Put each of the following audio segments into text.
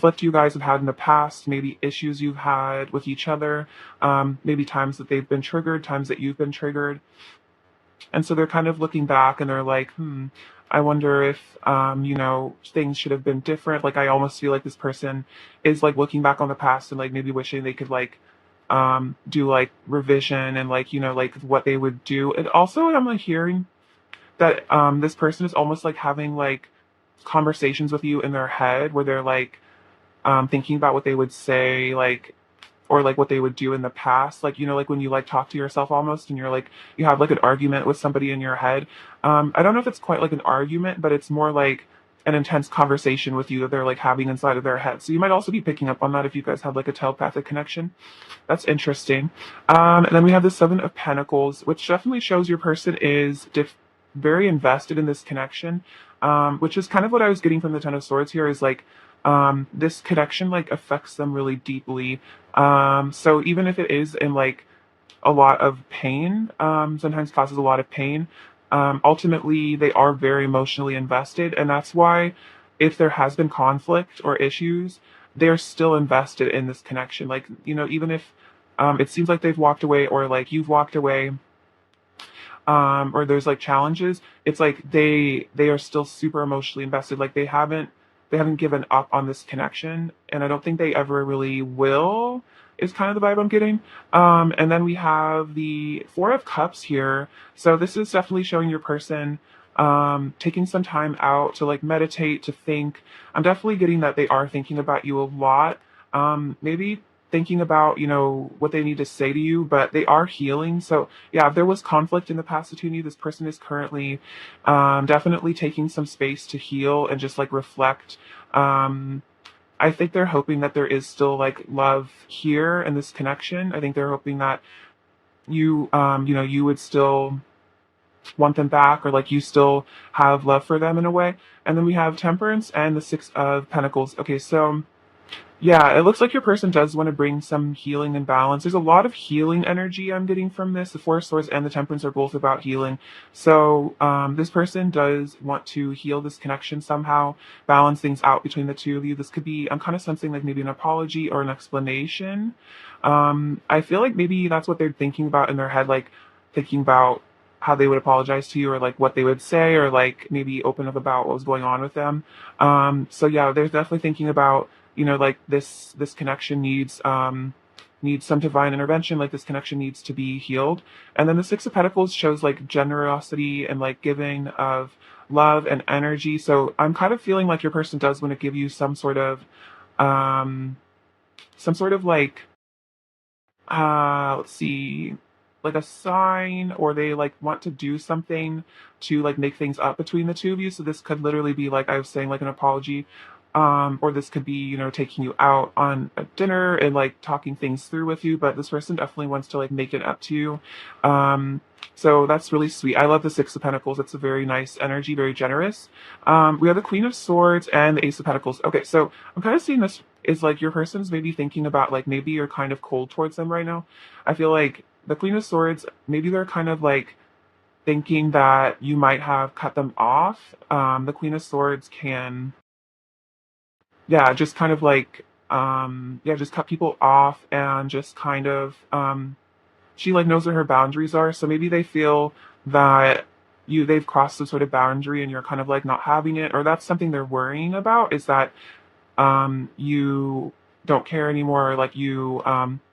conflict you guys have had in the past, maybe issues you've had with each other, maybe times that they've been triggered, times that you've been triggered. And so they're kind of looking back and they're like, I wonder if, things should have been different. Like, I almost feel like this person is like looking back on the past and like maybe wishing they could like, do like revision and like, like what they would do. And also, I'm like hearing that, this person is almost like having like conversations with you in their head where they're like, thinking about what they would say, like, or like what they would do in the past, like like when you like talk to yourself almost and you're like you have like an argument with somebody in your head. I don't know if it's quite like an argument, but it's more like an intense conversation with you that they're like having inside of their head. So you might also be picking up on that if you guys have like a telepathic connection. That's interesting. And then we have the Seven of Pentacles, which definitely shows your person is very invested in this connection, which is kind of what I was getting from the Ten of Swords here is like, this connection like affects them really deeply. So even if it is in like a lot of pain, sometimes causes a lot of pain, ultimately they are very emotionally invested. And that's why if there has been conflict or issues, they're still invested in this connection. Like, even if it seems like they've walked away or like you've walked away, or there's like challenges, it's like they are still super emotionally invested. Like they haven't given up on this connection, and I don't think they ever really will. Is kind of the vibe I'm getting. And then we have the Four of Cups here. So this is definitely showing your person taking some time out to like meditate, to think. I'm definitely getting that they are thinking about you a lot. Maybe thinking about what they need to say to you, but they are healing. So yeah, if there was conflict in the past between you, this person is currently definitely taking some space to heal and just like reflect. I think they're hoping that there is still like love here in this connection. I think they're hoping that you would still want them back, or like you still have love for them in a way. And then we have Temperance and the Six of Pentacles. Okay, so yeah, it looks like your person does want to bring some healing and balance. There's a lot of healing energy I'm getting from this. The Four of Swords and the Temperance are both about healing. So this person does want to heal this connection somehow, balance things out between the two of you. This could be, I'm kind of sensing like maybe an apology or an explanation. I feel like maybe that's what they're thinking about in their head, like thinking about how they would apologize to you or like what they would say or like maybe open up about what was going on with them. So yeah, they're definitely thinking about like this connection needs some divine intervention. Like this connection needs to be healed. And then the Six of Pentacles shows like generosity and like giving of love and energy. So I'm kind of feeling like your person does want to give you um some sort of like let's see, like a sign, or they like want to do something to like make things up between the two of you. So this could literally be like I was saying, like an apology, or this could be taking you out on a dinner and like talking things through with you. But this person definitely wants to like make it up to you. So that's really sweet. I love the Six of Pentacles. It's a very nice energy, very generous. We have the Queen of Swords and the Ace of Pentacles. Okay, so I'm kind of seeing this is like your person's maybe thinking about like maybe you're kind of cold towards them right now. I feel like the Queen of Swords, maybe they're kind of like thinking that you might have cut them off. The Queen of Swords can, yeah, just kind of like, yeah, just cut people off and just kind of, she like knows where her boundaries are. So maybe they feel that they've crossed some sort of boundary and you're kind of like not having it, or that's something they're worrying about, is that you don't care anymore. Like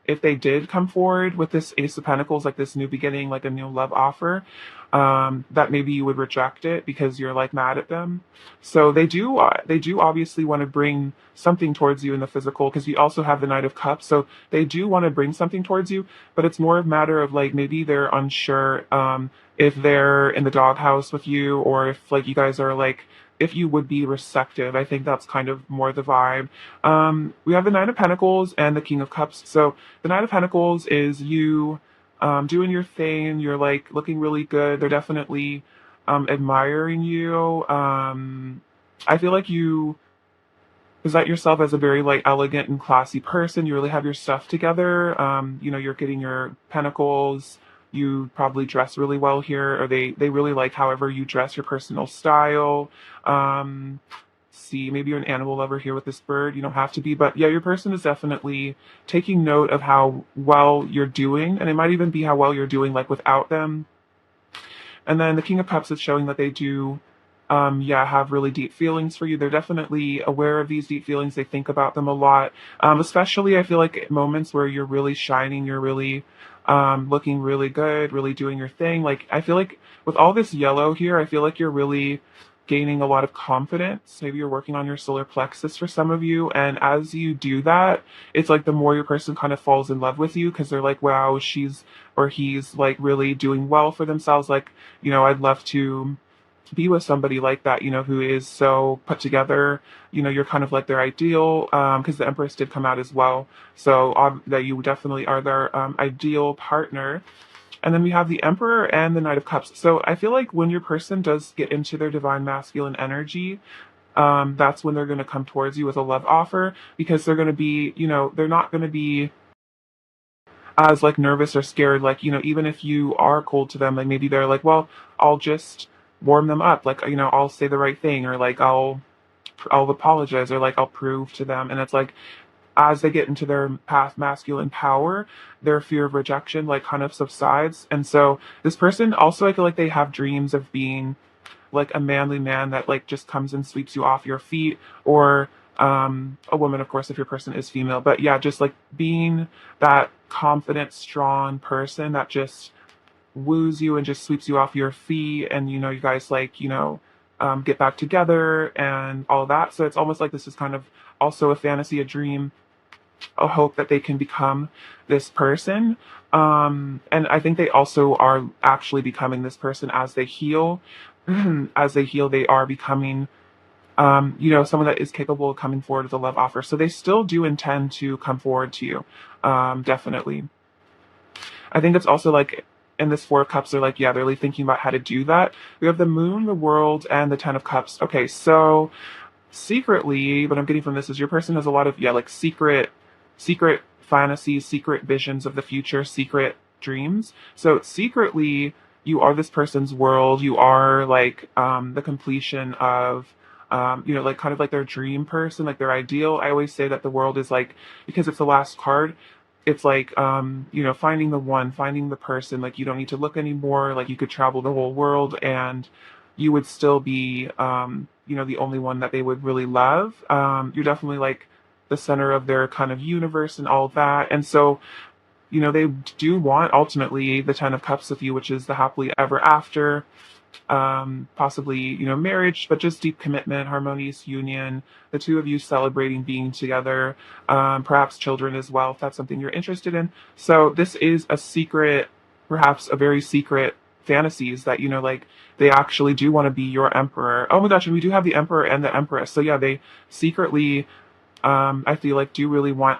if they did come forward with this Ace of Pentacles, like this new beginning, like a new love offer, that maybe you would reject it because you're like mad at them. So they do obviously want to bring something towards you in the physical, because you also have the Knight of Cups. So they do want to bring something towards you, but it's more a matter of like maybe they're unsure, if they're in the doghouse with you, or if like you guys are like, if you would be receptive. I think that's kind of more the vibe. We have the Nine of Pentacles and the King of Cups. So the Nine of Pentacles is you doing your thing. You're like looking really good. They're definitely admiring you. I feel like you present yourself as a very like elegant and classy person. You really have your stuff together. You're getting your pentacles. You probably dress really well here, or they really like however you dress, your personal style. Um, see. Maybe you're an animal lover here with this bird. You don't have to be, but yeah, your person is definitely taking note of how well you're doing, and it might even be how well you're doing like without them. And then the King of Cups is showing that they do, yeah, have really deep feelings for you. They're definitely aware of these deep feelings. They think about them a lot. Especially, I feel like at moments where you're really shining, you're really looking really good, really doing your thing. Like, I feel like with all this yellow here, I feel like you're really gaining a lot of confidence. Maybe you're working on your solar plexus for some of you. And as you do that, it's like the more your person kind of falls in love with you because they're like, wow, she's or he's like really doing well for themselves. Like, I'd love to be with somebody like that, who is so put together. You're kind of like their ideal, because the Empress did come out as well. So that you definitely are their ideal partner. And then we have the Emperor and the Knight of Cups. So I feel like when your person does get into their divine masculine energy, that's when they're going to come towards you with a love offer because they're going to be, they're not going to be as like nervous or scared. Like, even if you are cold to them, like maybe they're like, well, I'll just warm them up. Like, I'll say the right thing or like I'll apologize or like I'll prove to them. And it's like, as they get into their past masculine power, their fear of rejection like kind of subsides. And so this person also, I feel like they have dreams of being like a manly man that like just comes and sweeps you off your feet, or a woman, of course, if your person is female. But yeah, just like being that confident, strong person that just woos you and just sweeps you off your feet, and you guys like get back together and all that. So it's almost like this is kind of also a fantasy, a dream, a hope that they can become this person. And I think they also are actually becoming this person as they heal. As they heal, they are becoming, someone that is capable of coming forward with a love offer. So they still do intend to come forward to you, definitely. I think it's also like in this Four of Cups, they're like, yeah, they're really thinking about how to do that. We have the Moon, the World, and the Ten of Cups. Okay, so secretly, what I'm getting from this is your person has a lot of, yeah, like secret fantasies, secret visions of the future, secret dreams. So secretly, you are this person's world. You are like the completion of, like kind of like their dream person, like their ideal. I always say that the world is like, because it's the last card, it's like finding the one, finding the person. Like you don't need to look anymore. Like you could travel the whole world and you would still be the only one that they would really love. You're definitely like the center of their kind of universe and all that. And so they do want ultimately the Ten of Cups with you, which is the happily ever after, possibly, marriage, but just deep commitment, harmonious union, the two of you celebrating being together, perhaps children as well, if that's something you're interested in. So this is a secret, perhaps a very secret fantasies that, like they actually do want to be your emperor. Oh my gosh, and we do have the Emperor and the Empress. So yeah, they secretly, I feel like do really want,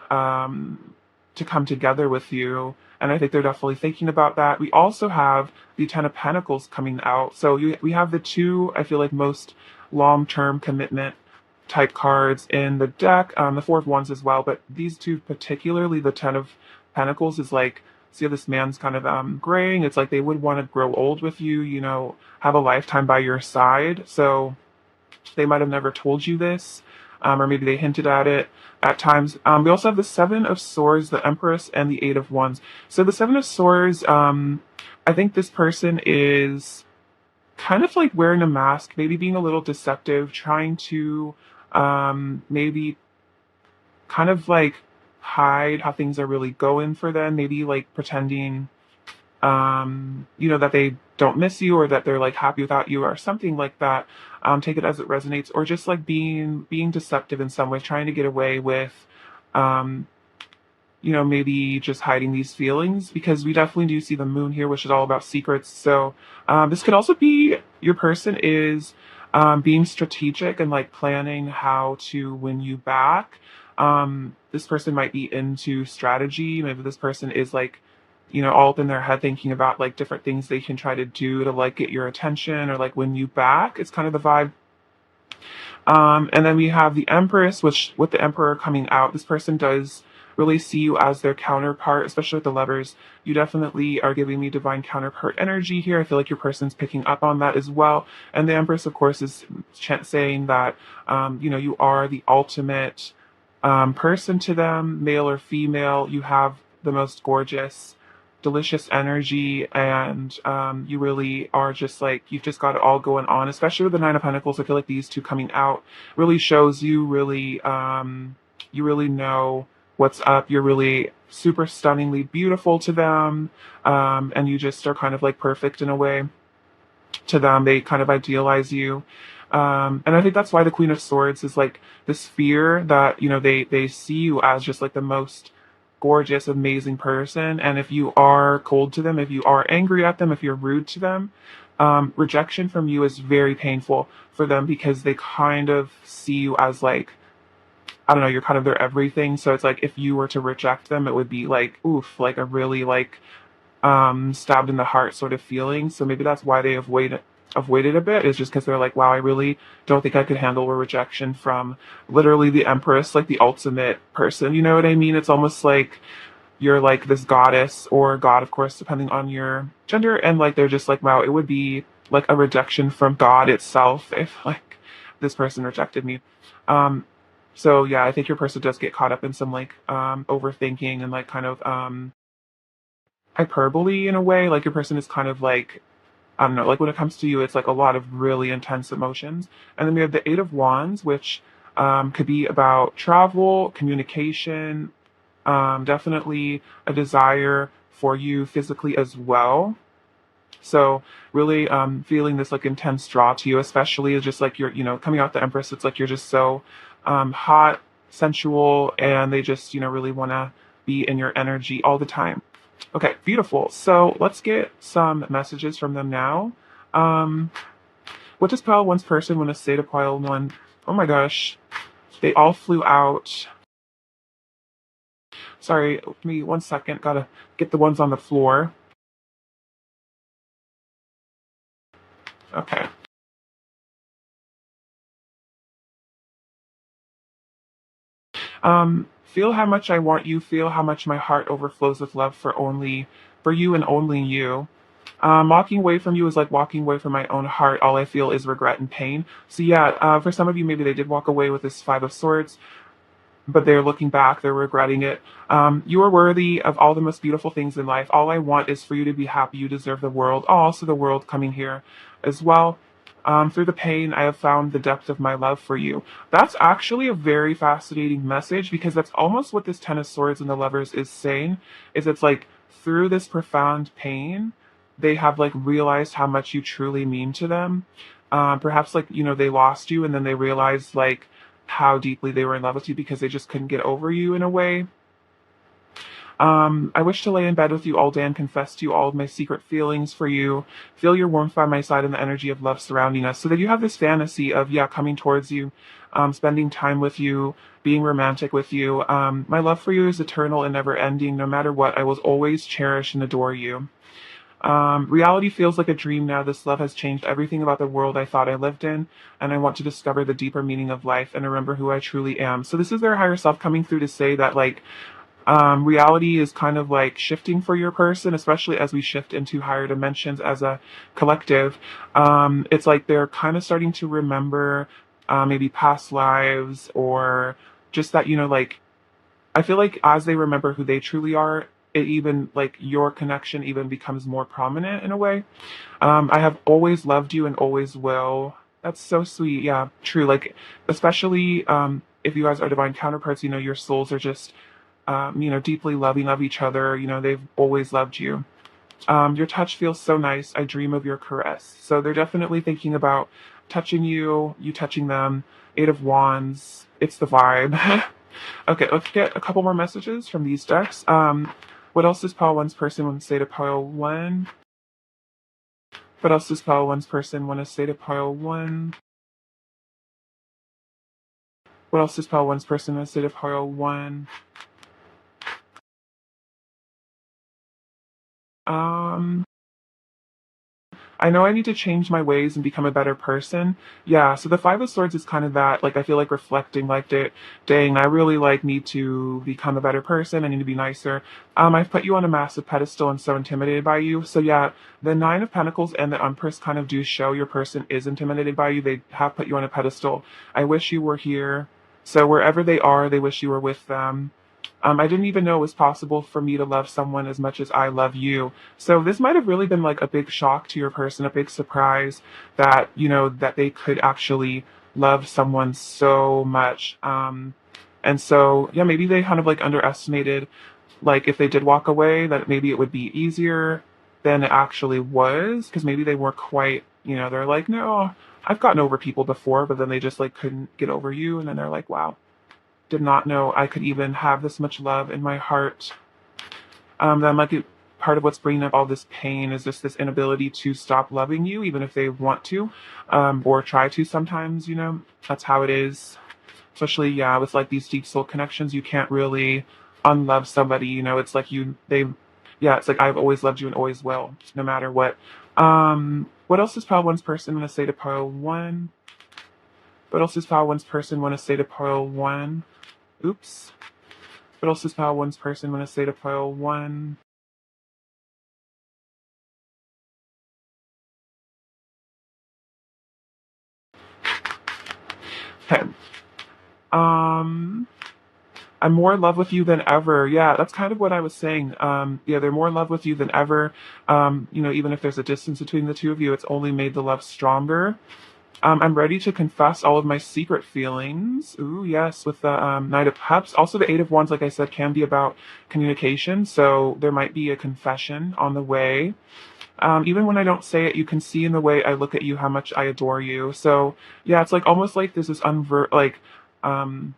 to come together with you. And I think they're definitely thinking about that. We also have the Ten of Pentacles coming out. So we have the two, I feel like, most long-term commitment type cards in the deck. The Four of Wands as well. But these two, particularly the Ten of Pentacles, is like, see how this man's kind of graying. It's like they would want to grow old with you, have a lifetime by your side. So they might have never told you this, or maybe they hinted at it at times. We also have the Seven of Swords, the Empress, and the Eight of Wands. So the Seven of Swords, I think this person is kind of like wearing a mask, maybe being a little deceptive, trying to maybe kind of like hide how things are really going for them, maybe like pretending that they don't miss you or that they're like happy without you or something like that. Take it as it resonates, or just like being deceptive in some way, trying to get away with, um, maybe just hiding these feelings, because we definitely do see the Moon here, which is all about secrets. So this could also be your person is being strategic and like planning how to win you back. This person might be into strategy. Maybe this person is like, all up in their head thinking about like different things they can try to do to like get your attention or like win you back. It's kind of the vibe. And then we have the Empress, which with the Emperor coming out, this person does really see you as their counterpart, especially with the lovers. You definitely are giving me divine counterpart energy here. I feel like your person's picking up on that as well. And the Empress, of course, is saying that, you are the ultimate person to them, male or female. You have the most gorgeous, delicious energy, and you really are just like, you've just got it all going on, especially with the Nine of Pentacles. I feel like these two coming out really shows you really know what's up. You're really super stunningly beautiful to them, and you just are kind of like perfect in a way to them. They kind of idealize you. And I think that's why the Queen of Swords is like this fear that, they see you as just like the most gorgeous, amazing person. And if you are cold to them, if you are angry at them, if you're rude to them, rejection from you is very painful for them because they kind of see you as like, I don't know, you're kind of their everything. So it's like if you were to reject them, it would be like, oof, like a really like stabbed in the heart sort of feeling. So maybe that's why they avoided a bit, is just because they're like, wow, I really don't think I could handle a rejection from literally the Empress, like the ultimate person. You know what I mean? It's almost like you're like this goddess or god, of course, depending on your gender, and like they're just like, wow, it would be like a rejection from God itself if like this person rejected me. Um, so yeah, I think your person does get caught up in some like overthinking and like kind of hyperbole in a way. Like your person is kind of like, I don't know, like when it comes to you, it's like a lot of really intense emotions. And then we have the Eight of Wands, which could be about travel, communication, definitely a desire for you physically as well. So really feeling this like intense draw to you, especially is just like you're, coming out the Empress, it's like you're just so hot, sensual, and they just, really want to be in your energy all the time. Okay, beautiful. So let's get some messages from them now. Um, what does pile one's person want to say to pile one? Oh my gosh, they all flew out. Sorry, give me 1 second. Gotta get the ones on the floor. Okay. Feel how much I want you. Feel how much my heart overflows with love for you and only you. Walking away from you is like walking away from my own heart. All I feel is regret and pain. So yeah, for some of you, maybe they did walk away with this Five of Swords, but they're looking back, they're regretting it. You are worthy of all the most beautiful things in life. All I want is for you to be happy. You deserve the world. Also, the world coming here as well. Through the pain, I have found the depth of my love for you. That's actually a very fascinating message because that's almost what this Ten of Swords and the Lovers is saying. Is it's like through this profound pain, they have like realized how much you truly mean to them. Perhaps like they lost you and then they realized like how deeply they were in love with you because they just couldn't get over you in a way. I wish to lay in bed with you all day and confess to you all of my secret feelings for you. Feel your warmth by my side and the energy of love surrounding us. So that you have this fantasy of, yeah, coming towards you, spending time with you, being romantic with you. My love for you is eternal and never ending. No matter what, I will always cherish and adore you. Reality feels like a dream now. This love has changed everything about the world I thought I lived in, and I want to discover the deeper meaning of life and remember who I truly am. So this is their higher self coming through to say that like reality is kind of like shifting for your person, especially as we shift into higher dimensions as a collective. It's like they're kind of starting to remember maybe past lives or just that, like I feel like as they remember who they truly are, it even like your connection even becomes more prominent in a way. I have always loved you and always will. That's so sweet. Yeah, true. Like, especially if you guys are divine counterparts, your souls are just, deeply loving of each other. They've always loved you. Your touch feels so nice. I dream of your caress. So they're definitely thinking about touching you, you touching them. Eight of Wands. It's the vibe. Okay, let's get a couple more messages from these decks. What else does pile one's person want to say to pile one? What else does pile one's person want to say to pile one? What else does pile one's person want to say to pile one? Um, I know I need to change my ways and become a better person. Yeah, so the Five of Swords is kind of that, like I feel like reflecting, like dang, I really like need to become a better person. I need to be nicer. I've put you on a massive pedestal and so intimidated by you. So yeah, the Nine of Pentacles and the Empress kind of do show your person is intimidated by you. They have put you on a pedestal. I wish you were here. So wherever they are, they wish you were with them. I didn't even know it was possible for me to love someone as much as I love you. So this might have really been like a big shock to your person, a big surprise that, that they could actually love someone so much. And so, yeah, maybe they kind of like underestimated, like if they did walk away, that maybe it would be easier than it actually was. Cause maybe they weren't quite, they're like, no, I've gotten over people before, but then they just like couldn't get over you. And then they're like, wow, did not know I could even have this much love in my heart. That might be part of what's bringing up all this pain is just this inability to stop loving you, even if they want to, or try to sometimes, that's how it is. Especially, yeah, with like these deep soul connections, you can't really unlove somebody, it's like yeah, it's like I've always loved you and always will, no matter what. What else does Pile One's person want to say to Pile One? What else does Pile One's person want to say to Pile One? Oops. What else does Pile One's person want to say to Pile One? Okay. Um, I'm more in love with you than ever. Yeah, that's kind of what I was saying. Yeah, they're more in love with you than ever. Even if there's a distance between the two of you, it's only made the love stronger. I'm ready to confess all of my secret feelings. Ooh, yes, with the Knight of Cups. Also, the Eight of Wands, like I said, can be about communication. So there might be a confession on the way. Even when I don't say it, you can see in the way I look at you how much I adore you. So yeah, it's like almost like there's this um,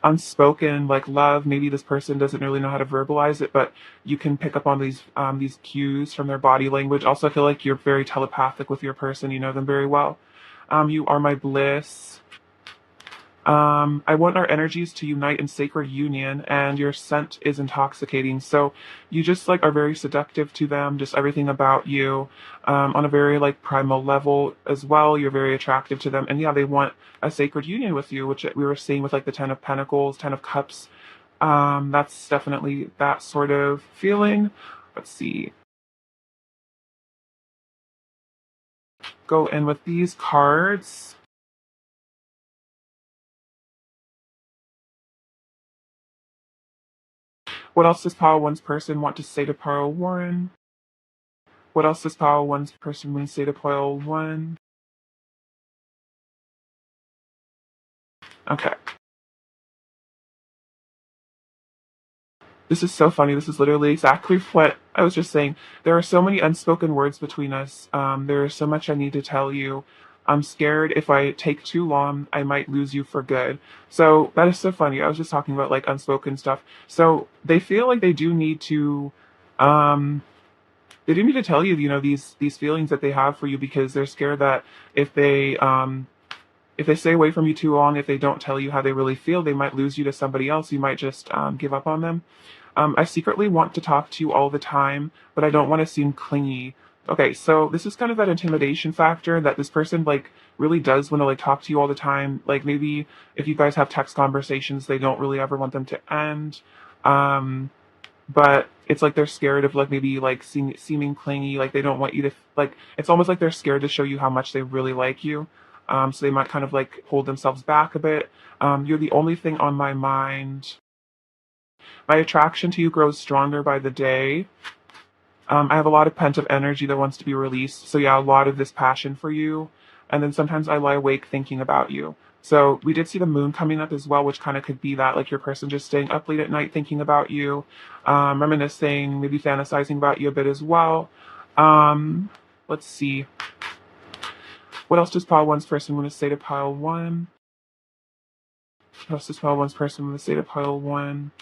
unspoken like love. Maybe this person doesn't really know how to verbalize it, but you can pick up on these cues from their body language. Also, I feel like you're very telepathic with your person. You know them very well. You are my bliss. I want our energies to unite in sacred union, and your scent is intoxicating. So you just like are very seductive to them, just everything about you, on a very like primal level as well. You're very attractive to them. And yeah, they want a sacred union with you, which we were seeing with like the Ten of Pentacles, Ten of Cups. That's definitely that sort of feeling. Let's see. Go in with these cards. What else does Power One's person want to say to Power Warren? What else does Power One's person want to say to Power One? Okay. This is so funny. This is literally exactly what I was just saying. There are so many unspoken words between us. There is so much I need to tell you. I'm scared if I take too long, I might lose you for good. So that is so funny. I was just talking about like unspoken stuff. So they feel like um, they do need to tell you, these feelings that they have for you because they're scared that if they stay away from you too long, if they don't tell you how they really feel, they might lose you to somebody else. You might just give up on them. I secretly want to talk to you all the time, but I don't want to seem clingy. Okay, so this is kind of that intimidation factor that this person like really does want to like talk to you all the time. Like maybe if you guys have text conversations, they don't really ever want them to end. Um, but it's like they're scared of like maybe like seeming clingy. Like they don't want you to like. It's almost like they're scared to show you how much they really like you. So they might kind of like hold themselves back a bit. You're the only thing on my mind. My attraction to you grows stronger by the day. I have a lot of pent up energy that wants to be released. So yeah, a lot of this passion for you. And then sometimes I lie awake thinking about you. So we did see the moon coming up as well, which kind of could be that, like your person just staying up late at night thinking about you, reminiscing, maybe fantasizing about you a bit as well. Let's see. What else does pile one's person want to say to pile one? What else does pile one's person want to say to pile one?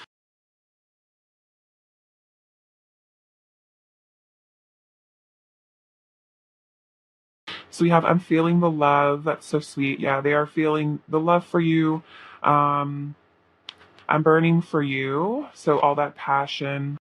So we have I'm feeling the love. That's so sweet. Yeah, they are feeling the love for you. Um, I'm burning for you. So all that passion.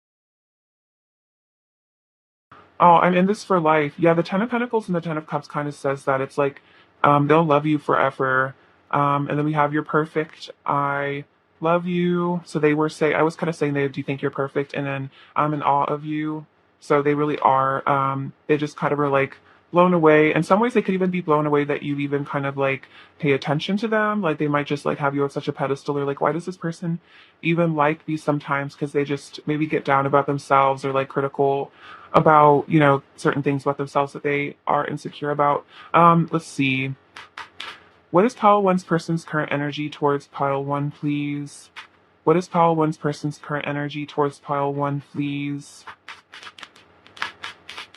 Oh, I'm in this for life. Yeah, the Ten of Pentacles and the Ten of Cups kind of says that it's like they'll love you forever. And then we have your perfect. I love you. So they were say I was kind of saying they do you think you're perfect, and then I'm in awe of you. So they really are. They just kind of are like blown away. In some ways, they could even be blown away that you even kind of like pay attention to them. Like they might just like have you on such a pedestal. Or like, why does this person even like me sometimes? Because they just maybe get down about themselves or like critical about certain things about themselves that they are insecure about. Let's see. What is pile one's person's current energy towards pile one, please? What is pile one's person's current energy towards pile one, please?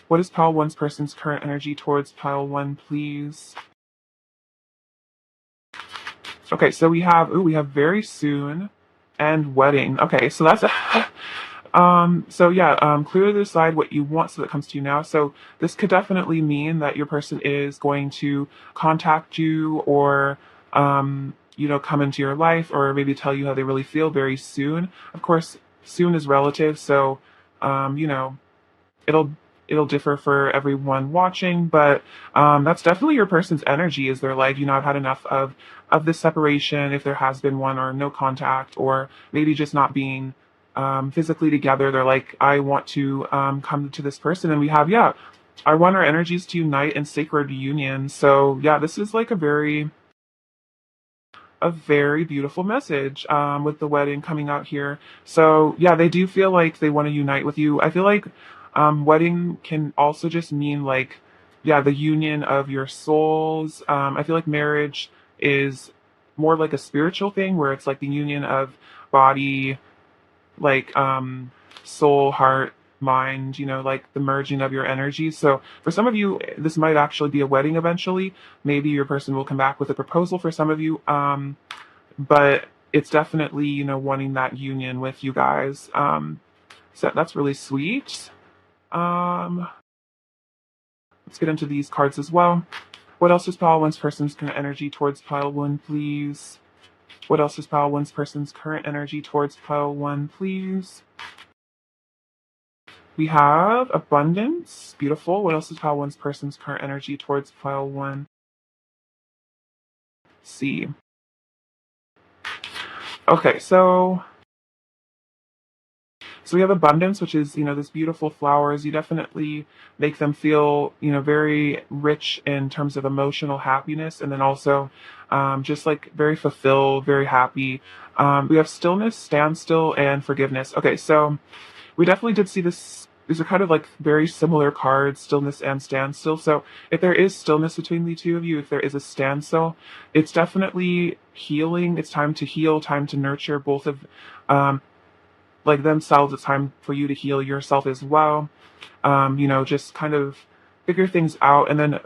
What is pile one's person's current energy towards pile one, please? Okay, so we have very soon and wedding. Okay, so that's so yeah, clearly decide what you want so that comes to you now. So this could definitely mean that your person is going to contact you or come into your life or maybe tell you how they really feel very soon. Of course, soon is relative, so it'll it'll differ for everyone watching, but that's definitely your person's energy. Is they're like, I've had enough of this separation, if there has been one, or no contact, or maybe just not being physically together. They're like, I want to come to this person, and we have, yeah, I want our energies to unite in sacred union. So yeah, this is like a very beautiful message with the wedding coming out here. So yeah, they do feel like they want to unite with you. I feel like wedding can also just mean like, yeah, the union of your souls. I feel like marriage is more like a spiritual thing where it's like the union of body, like soul, heart, mind, like the merging of your energies. So for some of you, this might actually be a wedding eventually. Maybe your person will come back with a proposal for some of you. But it's definitely, wanting that union with you guys. So that's really sweet. Um, let's get into these cards as well. What else is pile one's person's current energy towards pile one, please? What else is pile one's person's current energy towards pile one, please? We have abundance. Beautiful. What else is pile one's person's current energy towards pile one? C. Okay, so we have abundance, which is, this beautiful flowers. You definitely make them feel, very rich in terms of emotional happiness. And then also just like very fulfilled, very happy. We have stillness, standstill, and forgiveness. Okay, so we definitely did see this. These are kind of like very similar cards, stillness and standstill. So if there is stillness between the two of you, if there is a standstill, it's definitely healing. It's time to heal, time to nurture both of um, like themselves. It's time for you to heal yourself as well. Just kind of figure things out. And then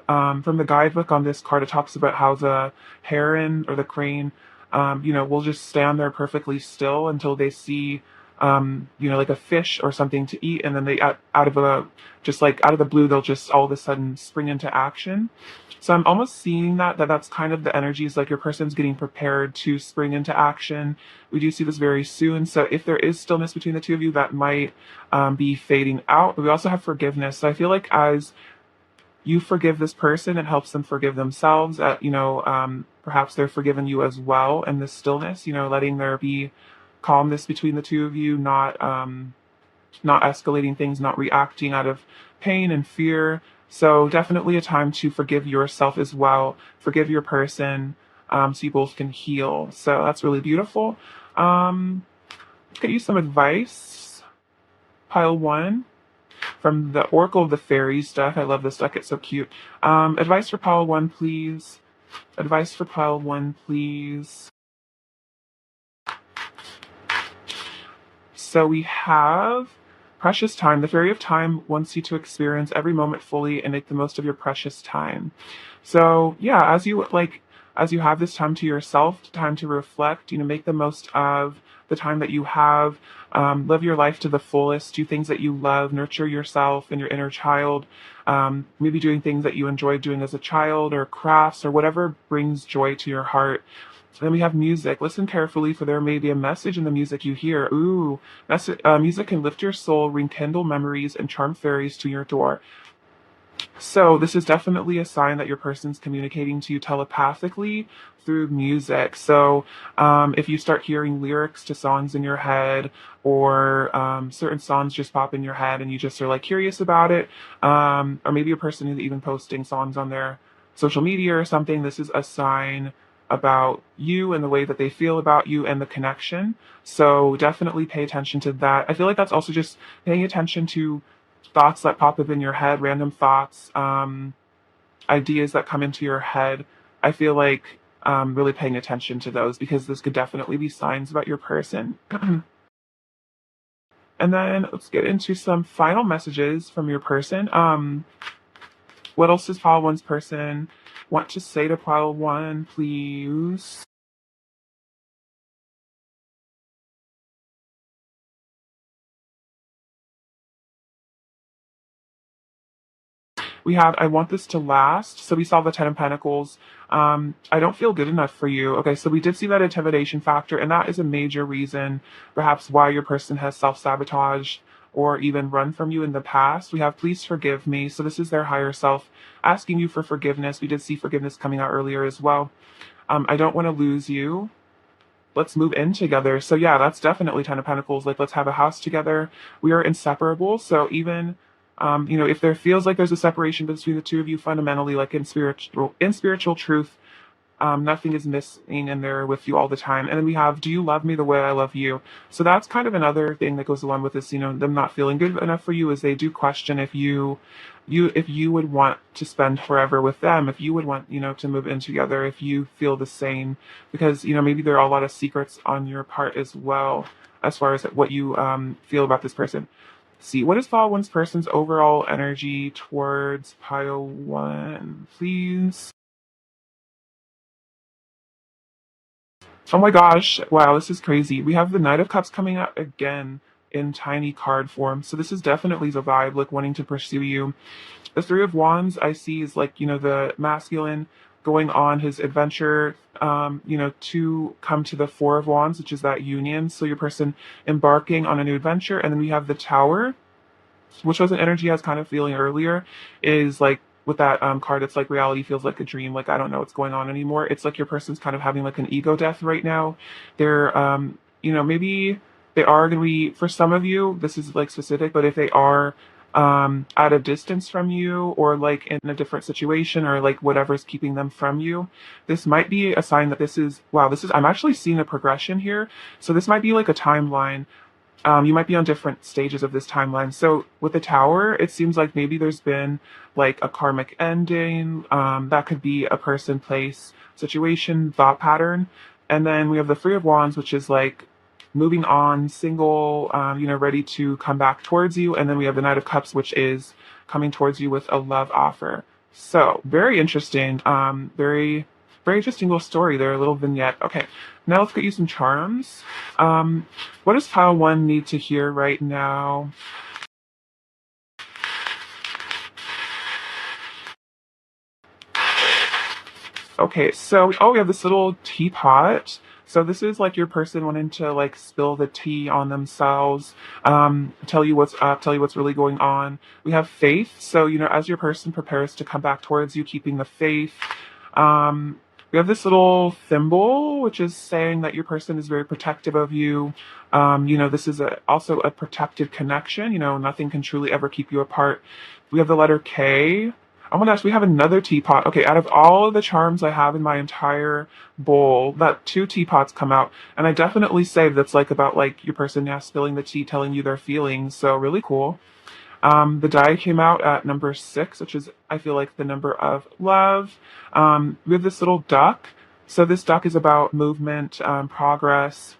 from the guidebook on this card, it talks about how the heron or the crane, will just stand there perfectly still until they see, like a fish or something to eat, and then they out of a just like out of the blue, they'll just all of a sudden spring into action. So I'm almost seeing that's kind of the energies, like your person's getting prepared to spring into action. We do see this very soon. So if there is stillness between the two of you, that might be fading out. But we also have forgiveness. So I feel like as you forgive this person, it helps them forgive themselves. Perhaps they're forgiven you as well. And this stillness, letting there be calmness between the two of you, not escalating things, not reacting out of pain and fear. So definitely a time to forgive yourself as well, forgive your person, so you both can heal. So that's really beautiful. Let's get you some advice. Pile one from the Oracle of the Fairies deck. I love this deck. It's so cute. Advice for pile one, please. Advice for pile one, please. So we have precious time. The Fairy of Time wants you to experience every moment fully and make the most of your precious time. So yeah, as you have this time to yourself, time to reflect, make the most of the time that you have. Live your life to the fullest. Do things that you love. Nurture yourself and your inner child. Maybe doing things that you enjoyed doing as a child, or crafts, or whatever brings joy to your heart. Then we have music. Listen carefully, for there may be a message in the music you hear. Ooh, music can lift your soul, rekindle memories, and charm fairies to your door. So this is definitely a sign that your person's communicating to you telepathically through music. So if you start hearing lyrics to songs in your head, or certain songs just pop in your head and you just are like curious about it, or maybe a person is even posting songs on their social media or something, this is a sign about you and the way that they feel about you and the connection. So definitely pay attention to that. I feel like that's also just paying attention to thoughts that pop up in your head, random thoughts, ideas that come into your head. I feel like really paying attention to those, because this could definitely be signs about your person. And then let's get into some final messages from your person. What else does pile one's person want to say to pile one, please? We have, I want this to last. So we saw the Ten of Pentacles. I don't feel good enough for you. Okay, so we did see that intimidation factor, and that is a major reason perhaps why your person has self-sabotaged or even run from you in the past. We have please forgive me. So this is their higher self asking you for forgiveness. We did see forgiveness coming out earlier as well. I don't want to lose you. Let's move in together. So yeah, that's definitely Ten of Pentacles. Like, let's have a house together. We are inseparable. So even if there feels like there's a separation between the two of you, fundamentally, like in spiritual truth, nothing is missing, and they're with you all the time. And then we have, do you love me the way I love you? So that's kind of another thing that goes along with this, them not feeling good enough for you, is they do question if you would want to spend forever with them, if you would want, to move in together, if you feel the same, because, maybe there are a lot of secrets on your part as well, as far as what you feel about this person. See, what is pile one's person's overall energy towards pile one, please? Oh my gosh, wow, this is crazy. We have the Knight of Cups coming out again in tiny card form. So this is definitely the vibe, like wanting to pursue you. The Three of Wands I see is like, the masculine going on his adventure, to come to the Four of Wands, which is that union. So your person embarking on a new adventure. And then we have the Tower, which was an energy I was kind of feeling earlier, is like with that card, it's like reality feels like a dream. Like, I don't know what's going on anymore. It's like your person's kind of having like an ego death right now. They're, maybe they are going to be, for some of you, this is like specific, but if they are at a distance from you, or like in a different situation, or like whatever's keeping them from you, this might be a sign that this is, wow, I'm actually seeing a progression here. So this might be like a timeline. You might be on different stages of this timeline. So with the Tower, it seems like maybe there's been like a karmic ending. That could be a person, place, situation, thought pattern. And then we have the Three of Wands, which is like moving on, single, ready to come back towards you. And then we have the Knight of Cups, which is coming towards you with a love offer. So very interesting. Very, very interesting little story there, a little vignette. Okay, now let's get you some charms. What does pile one need to hear right now? Okay, so we have this little teapot. So this is like your person wanting to like spill the tea on themselves, tell you what's up, tell you what's really going on. We have faith. So, as your person prepares to come back towards you, keeping the faith. We have this little thimble, which is saying that your person is very protective of you. This is also a protected connection. Nothing can truly ever keep you apart. We have the letter K. Oh my gosh, we have another teapot. Okay, out of all of the charms I have in my entire bowl, that two teapots come out. And I definitely say that's like about like your person, yeah, spilling the tea, telling you their feelings. So really cool. The die came out at number 6, which is, I feel like, the number of love. We have this little duck. So this duck is about movement, progress.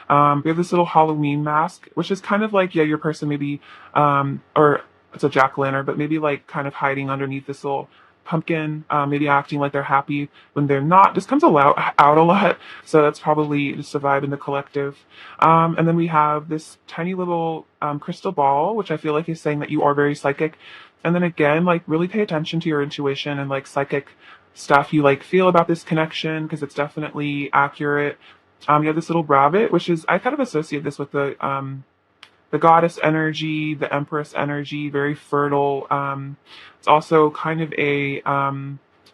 We have this little Halloween mask, which is kind of like, yeah, your person maybe, or it's a jack-o'-lantern, but maybe like kind of hiding underneath this little pumpkin, maybe acting like they're happy when they're not. This comes out a lot, so that's probably just a vibe in the collective. And then we have this tiny little crystal ball, which I feel like is saying that you are very psychic. And then again, like really pay attention to your intuition and like psychic stuff you like feel about this connection, because it's definitely accurate. You have this little rabbit, which is, I kind of associate this with the goddess energy, the empress energy, very fertile. It's also kind of a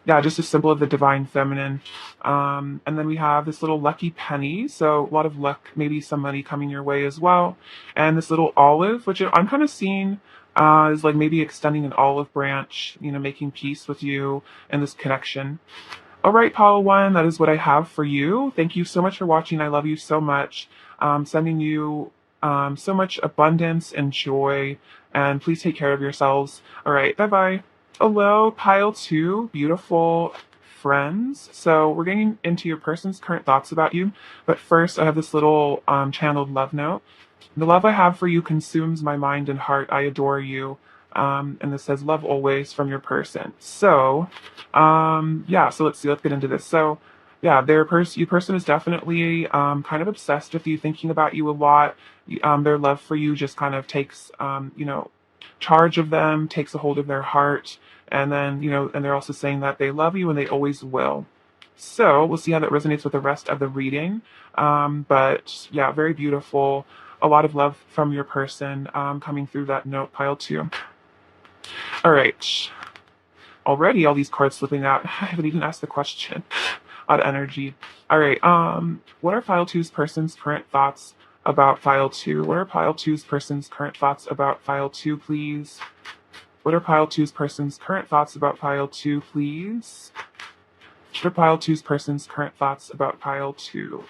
yeah, just a symbol of the divine feminine. And then we have this little lucky penny, so a lot of luck, maybe some money coming your way as well. And this little olive, which I'm kind of seeing is like maybe extending an olive branch, making peace with you and this connection. All right, Pile One, that is what I have for you. Thank you so much for watching. I love you so much. Sending you so much abundance and joy. And please take care of yourselves. All right, bye bye. Hello, Pile Two, beautiful friends. So we're getting into your person's current thoughts about you. But first, I have this little channeled love note. The love I have for you consumes my mind and heart. I adore you. And this says love always from your person. So, yeah, so let's see, let's get into this. So, yeah, your person is definitely kind of obsessed with you, thinking about you a lot. Their love for you just kind of takes, charge of them, takes a hold of their heart. And then, and they're also saying that they love you and they always will. So we'll see how that resonates with the rest of the reading. But yeah, very beautiful. A lot of love from your person coming through that note, Pile Two. All right. Already all these cards slipping out. I haven't even asked the question. Odd energy. All right. What are Pile Two's person's current thoughts about Pile Two? What are Pile Two's person's current thoughts about Pile Two, please? What are Pile Two's person's current thoughts about Pile Two, please? What are Pile Two's person's current thoughts about Pile Two?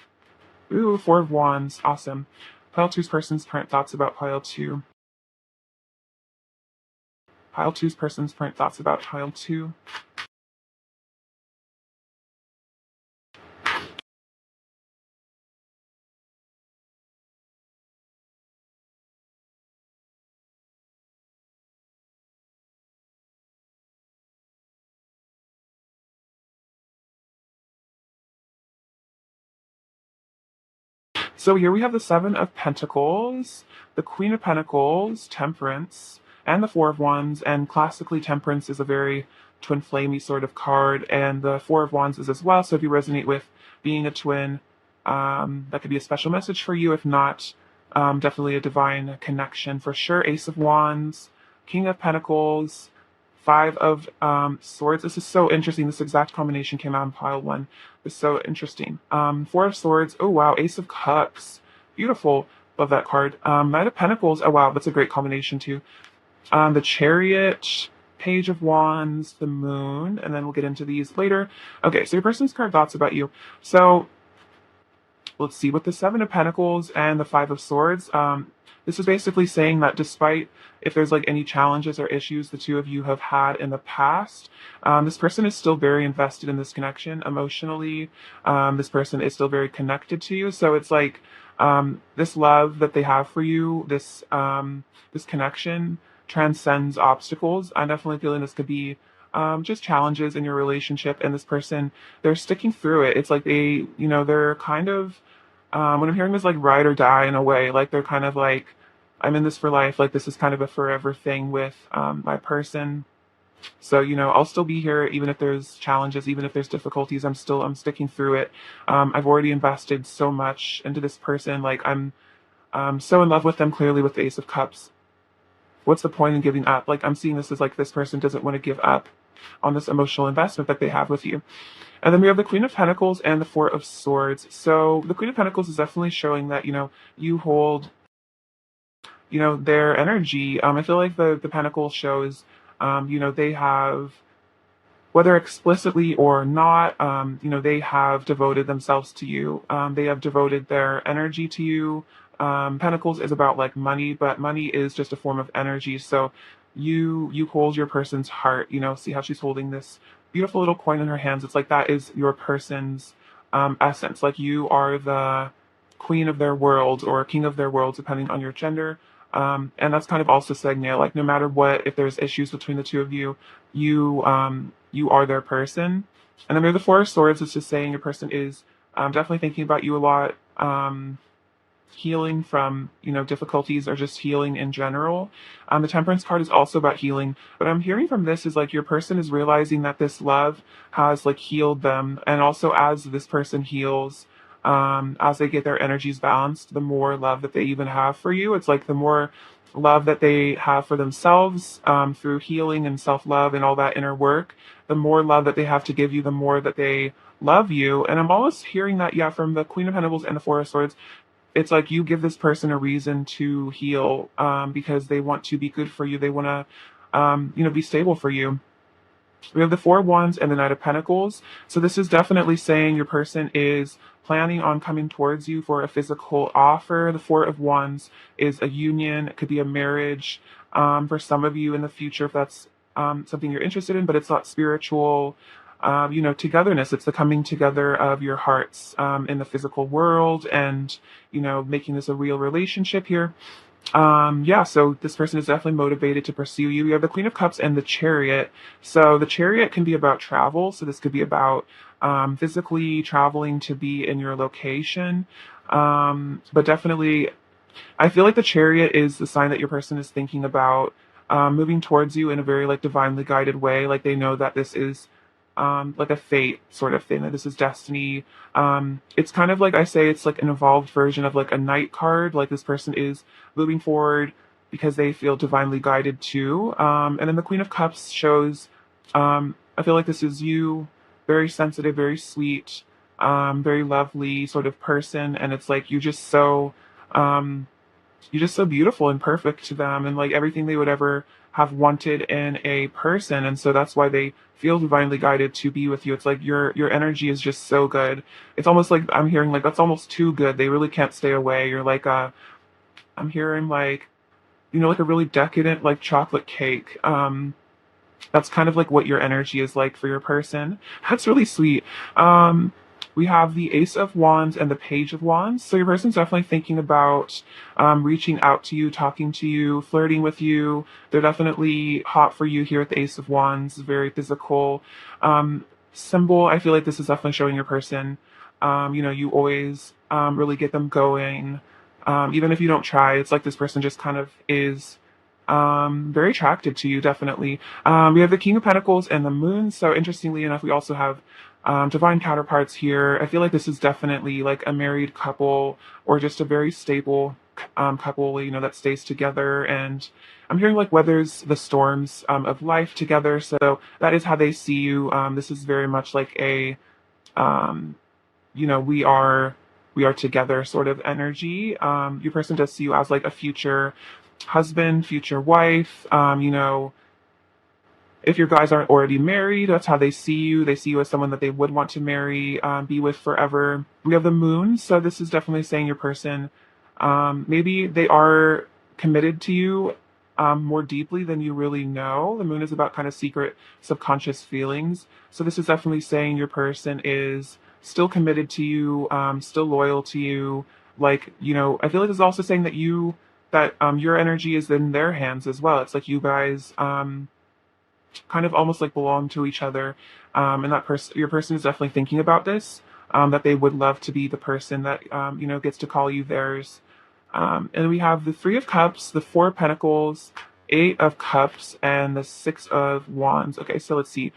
Ooh, Four of Wands. Awesome. Pile Two's person's current thoughts about Pile Two. Pile Two's person's current thoughts about Pile Two. So here we have the Seven of Pentacles, the Queen of Pentacles, Temperance, and the Four of Wands. And classically, Temperance is a very twin flamey sort of card, and the Four of Wands is as well. So if you resonate with being a twin, that could be a special message for you. If not, definitely a divine connection for sure. Ace of Wands, King of Pentacles, Five of Swords. This is so interesting. This exact combination came out in Pile One. It's so interesting. Four of Swords. Oh wow. Ace of Cups. Beautiful. Love that card. Knight of Pentacles. Oh wow. That's a great combination too. The Chariot. Page of Wands. The Moon. And then we'll get into these later. Okay. So your person's current thoughts about you. So let's see, with the Seven of Pentacles and the Five of Swords, this is basically saying that despite if there's like any challenges or issues the two of you have had in the past, this person is still very invested in this connection emotionally. This person is still very connected to you. So it's like this love that they have for you, this connection transcends obstacles. I'm definitely feeling this could be just challenges in your relationship, and this person, they're sticking through it. It's like they're kind of, what I'm hearing is like ride or die in a way. Like they're kind of like, I'm in this for life. Like this is kind of a forever thing with my person. So, I'll still be here even if there's challenges, even if there's difficulties. I'm sticking through it. I've already invested so much into this person. Like I'm so in love with them, clearly, with the Ace of Cups. What's the point in giving up? Like I'm seeing this as like this person doesn't want to give up on this emotional investment that they have with you. And then we have the Queen of Pentacles and the Four of Swords. So the Queen of Pentacles is definitely showing that, you hold, their energy. I feel like the Pentacle shows, they have, whether explicitly or not, they have devoted themselves to you. They have devoted their energy to you. Pentacles is about like money, but money is just a form of energy. So you hold your person's heart. See how she's holding this beautiful little coin in her hands. It's like that is your person's essence. Like you are the queen of their world or king of their world, depending on your gender. And that's kind of also saying, like no matter what, if there's issues between the two of you, you are their person. And then we have the Four of Swords. It's just saying your person is definitely thinking about you a lot. healing from, difficulties or just healing in general. The Temperance card is also about healing, but I'm hearing from this is like your person is realizing that this love has like healed them, and also as this person heals, as they get their energies balanced, the more love that they even have for you. It's like the more love that they have for themselves, through healing and self-love and all that inner work, the more love that they have to give you, the more that they love you. And I'm almost hearing that, yeah, from the Queen of Pentacles and the Four of Swords. It's like you give this person a reason to heal, because they want to be good for you. They want to, be stable for you. We have the Four of Wands and the Knight of Pentacles. So this is definitely saying your person is planning on coming towards you for a physical offer. The Four of Wands is a union. It could be a marriage, for some of you in the future, if that's something you're interested in, but it's not spiritual, togetherness. It's the coming together of your hearts, in the physical world, and, making this a real relationship here. Yeah, so this person is definitely motivated to pursue you. You have the Queen of Cups and the Chariot. So the Chariot can be about travel. So this could be about, physically traveling to be in your location. But definitely, I feel like the Chariot is the sign that your person is thinking about, moving towards you in a very like divinely guided way. Like they know that this is, like a fate sort of thing, that this is destiny. It's kind of like I say, it's like an evolved version of like a knight card. Like this person is moving forward because they feel divinely guided too. And then the Queen of Cups shows, I feel like this is you, very sensitive, very sweet, very lovely sort of person. And it's like um, you're just so beautiful and perfect to them, and like everything they would ever have wanted in a person. And so that's why they feel divinely guided to be with you. It's like your energy is just so good. It's almost like I'm hearing like that's almost too good. They really can't stay away. You're like I'm hearing like, like a really decadent like chocolate cake. That's kind of like what your energy is like for your person. That's really sweet. Um, we have the Ace of Wands and the Page of Wands. So your person's definitely thinking about, reaching out to you, talking to you, flirting with you. They're definitely hot for you here with the Ace of Wands. Very physical, symbol. I feel like this is definitely showing your person, you always, really get them going. Even if you don't try, it's like this person just kind of is, very attracted to you, definitely. We have the King of Pentacles and the Moon. So interestingly enough, we also have, divine counterparts here. I feel like this is definitely like a married couple or just a very stable, couple, that stays together. And I'm hearing like weathers the storms, of life together. So that is how they see you. This is very much like a, um, we are together sort of energy. Your person does see you as like a future husband, future wife. If your guys aren't already married, that's how they see you. They see you as someone that they would want to marry, be with forever. We have the Moon, so this is definitely saying your person, maybe they are committed to you, more deeply than you really know. The Moon is about kind of secret, subconscious feelings. So this is definitely saying your person is still committed to you, still loyal to you. Like, I feel like this is also saying that your energy is in their hands as well. It's like you guys, kind of almost like belong to each other. And that person, your person is definitely thinking about this, that they would love to be the person that, gets to call you theirs. And we have the Three of Cups, the Four of Pentacles, Eight of Cups, and the Six of Wands. Okay, so let's see.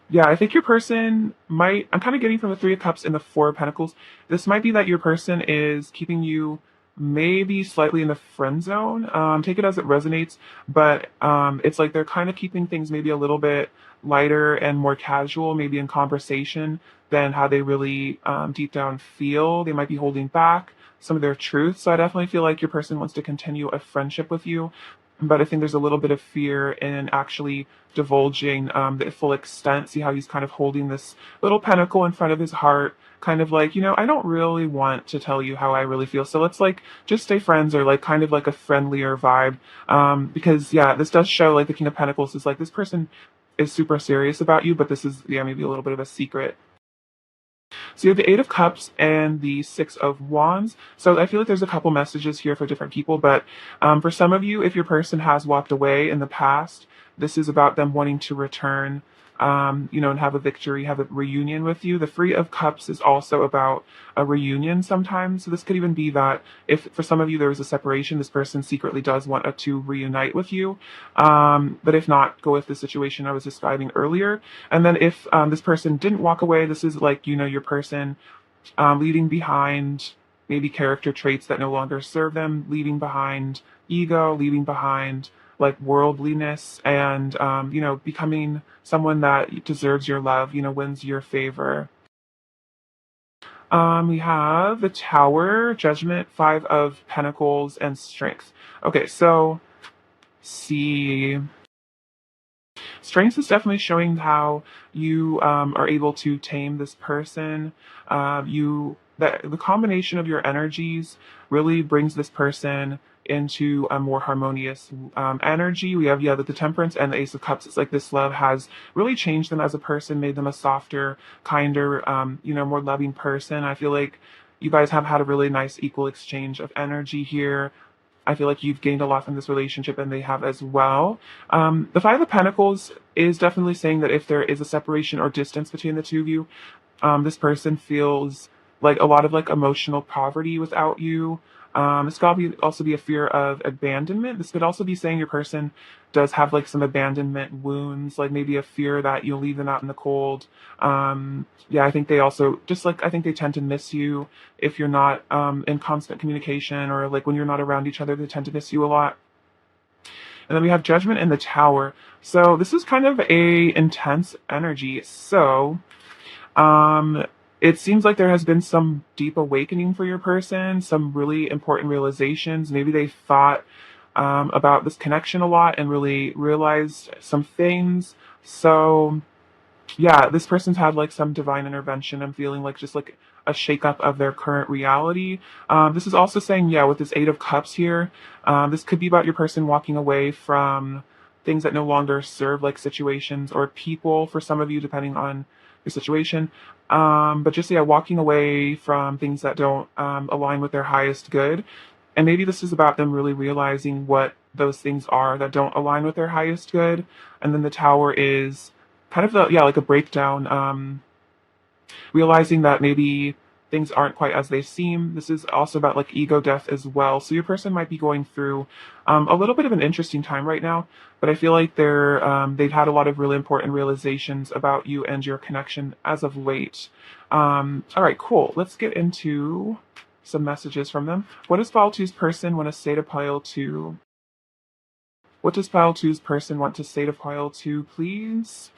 Yeah, I think your person might, I'm kind of getting from the Three of Cups and the Four of Pentacles, this might be that your person is keeping you maybe slightly in the friend zone. Take it as it resonates, but it's like they're kind of keeping things maybe a little bit lighter and more casual, maybe in conversation, than how they really, deep down feel. They might be holding back some of their truth. So I definitely feel like your person wants to continue a friendship with you, but I think there's a little bit of fear in actually divulging, the full extent. See how he's kind of holding this little pentacle in front of his heart, kind of like, I don't really want to tell you how I really feel. So let's like just stay friends, or like kind of like a friendlier vibe. Because yeah, this does show like the King of Pentacles is like this person is super serious about you, but this is, yeah, maybe a little bit of a secret. So you have the Eight of Cups and the Six of Wands. So I feel like there's a couple messages here for different people, but, for some of you, if your person has walked away in the past, this is about them wanting to return. and have a victory, have a reunion with you. The Three of Cups is also about a reunion sometimes. So this could even be that if for some of you there was a separation, this person secretly does want to reunite with you. But if not, go with the situation I was describing earlier. And then if this person didn't walk away, this is like, your person leaving behind maybe character traits that no longer serve them, leaving behind ego, leaving behind like worldliness, and becoming someone that deserves your love, wins your favor. We have the Tower, Judgment, Five of Pentacles, and Strength. Okay, so see. Strength is definitely showing how you are able to tame this person. That the combination of your energies really brings this person into a more harmonious energy. We have the Temperance and the Ace of Cups. It's like this love has really changed them as a person, made them a softer, kinder, more loving person. I feel like you guys have had a really nice equal exchange of energy here. I feel like you've gained a lot from this relationship and they have as well. The Five of Pentacles is definitely saying that if there is a separation or distance between the two of you, this person feels like a lot of like emotional poverty without you. This could also be a fear of abandonment. This could also be saying your person does have like some abandonment wounds, like maybe a fear that you'll leave them out in the cold. I think they also I think they tend to miss you if you're not in constant communication, or like when you're not around each other, they tend to miss you a lot. And then we have Judgment in the Tower. So this is kind of a intense energy. So it seems like there has been some deep awakening for your person, some really important realizations. Maybe they thought about this connection a lot and really realized some things. So yeah, this person's had like some divine intervention. I'm feeling like just like a shakeup of their current reality. This is also saying, yeah, with this Eight of Cups here, this could be about your person walking away from things that no longer serve, like situations or people for some of you, depending on your situation. But just, yeah, walking away from things that don't align with their highest good. And maybe this is about them really realizing what those things are that don't align with their highest good. And then the Tower is kind of like a breakdown, realizing that maybe things aren't quite as they seem. This is also about like ego death as well. So your person might be going through a little bit of an interesting time right now, but I feel like they've had a lot of really important realizations about you and your connection as of late. All right, cool. Let's get into some messages from them. What does Pile 2's person want to say to Pile 2? What does Pile 2's person want to say to Pile 2, please?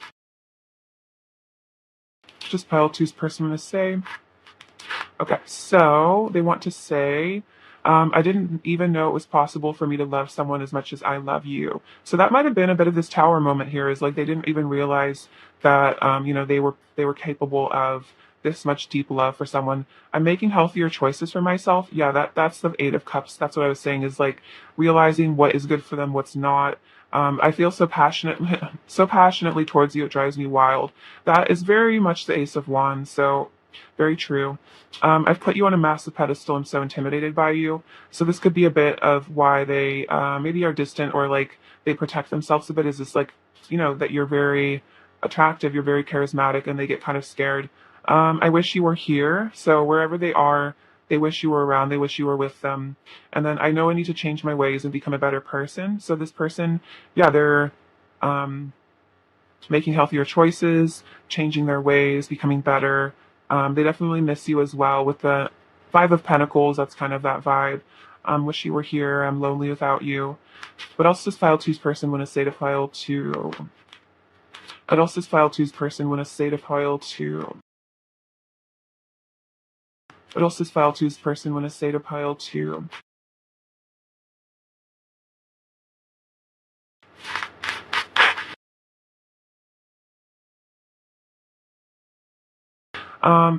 Just Pile 2's person want to say? Okay, so they want to say, I didn't even know it was possible for me to love someone as much as I love you. So that might have been a bit of this Tower moment here, is like they didn't even realize that they were capable of this much deep love for someone. I'm making healthier choices for myself. Yeah, that's the Eight of Cups. That's what I was saying, is like realizing what is good for them, what's not. I feel so so passionately towards you, it drives me wild. That is very much the Ace of Wands. So very true. I've put you on a massive pedestal. I'm so intimidated by you. So this could be a bit of why they maybe are distant, or like they protect themselves a bit. Is this like, that you're very attractive, you're very charismatic, and they get kind of scared. I wish you were here. So wherever they are, they wish you were around. They wish you were with them. And then I know I need to change my ways and become a better person. So this person, yeah, they're making healthier choices, changing their ways, becoming better. They definitely miss you as well. With the Five of Pentacles, that's kind of that vibe. Wish you were here. I'm lonely without you. What else does Pile 2's person want to say to Pile 2? What else does Pile 2's person want to say to Pile 2? What else does Pile 2's person want to say to Pile 2?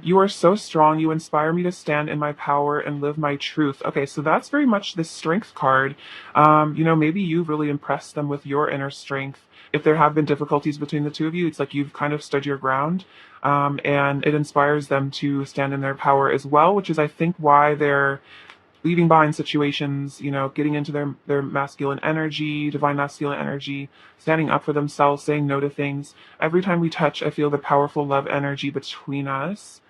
You are so strong. You inspire me to stand in my power and live my truth. Okay, so that's very much the strength card. Maybe you've really impressed them with your inner strength. If there have been difficulties between the two of you, it's like you've kind of stood your ground. And it inspires them to stand in their power as well, which is, I think, why they're leaving behind situations, getting into their masculine energy, divine masculine energy, standing up for themselves, saying no to things. Every time we touch, I feel the powerful love energy between us.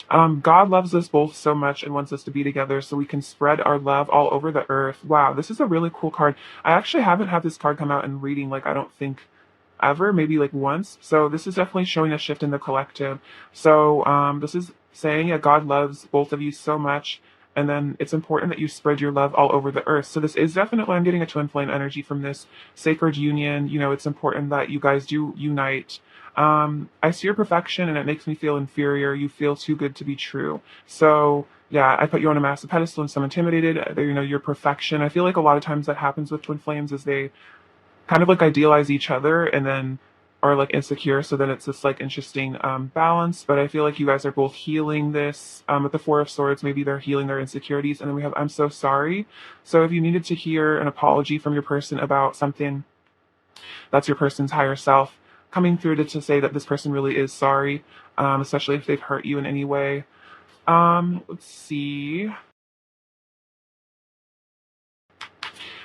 God loves us both so much and wants us to be together so we can spread our love all over the earth. Wow, this is a really cool card. I actually haven't had this card come out in reading, like, I don't think ever, maybe like once. So this is definitely showing a shift in the collective. So this is saying that God loves both of you so much, and then it's important that you spread your love all over the earth. So this is definitely, I'm getting a twin flame energy from this sacred union. It's important that you guys do unite. I see your perfection and it makes me feel inferior. You feel too good to be true. So yeah, I put you on a massive pedestal and so intimidated. Your perfection. I feel like a lot of times that happens with twin flames is they kind of like idealize each other and then are like insecure. So then it's this like interesting balance. But I feel like you guys are both healing this with the Four of Swords. Maybe they're healing their insecurities. And then we have I'm so sorry. So if you needed to hear an apology from your person about something, that's your person's higher self coming through to say that this person really is sorry, especially if they've hurt you in any way. Let's see.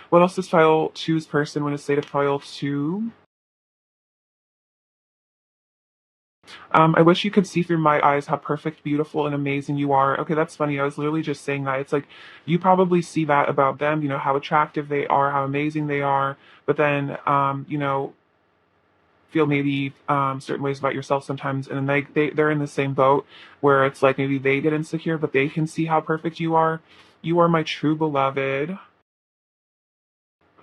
What else does pile two's person want to say to pile two? I wish you could see through my eyes how perfect, beautiful, and amazing you are. Okay, that's funny. I was literally just saying that. It's like you probably see that about them, how attractive they are, how amazing they are, but then, feel maybe certain ways about yourself sometimes. And then they're in the same boat where it's like maybe they get insecure, but they can see how perfect you are. You are my true beloved.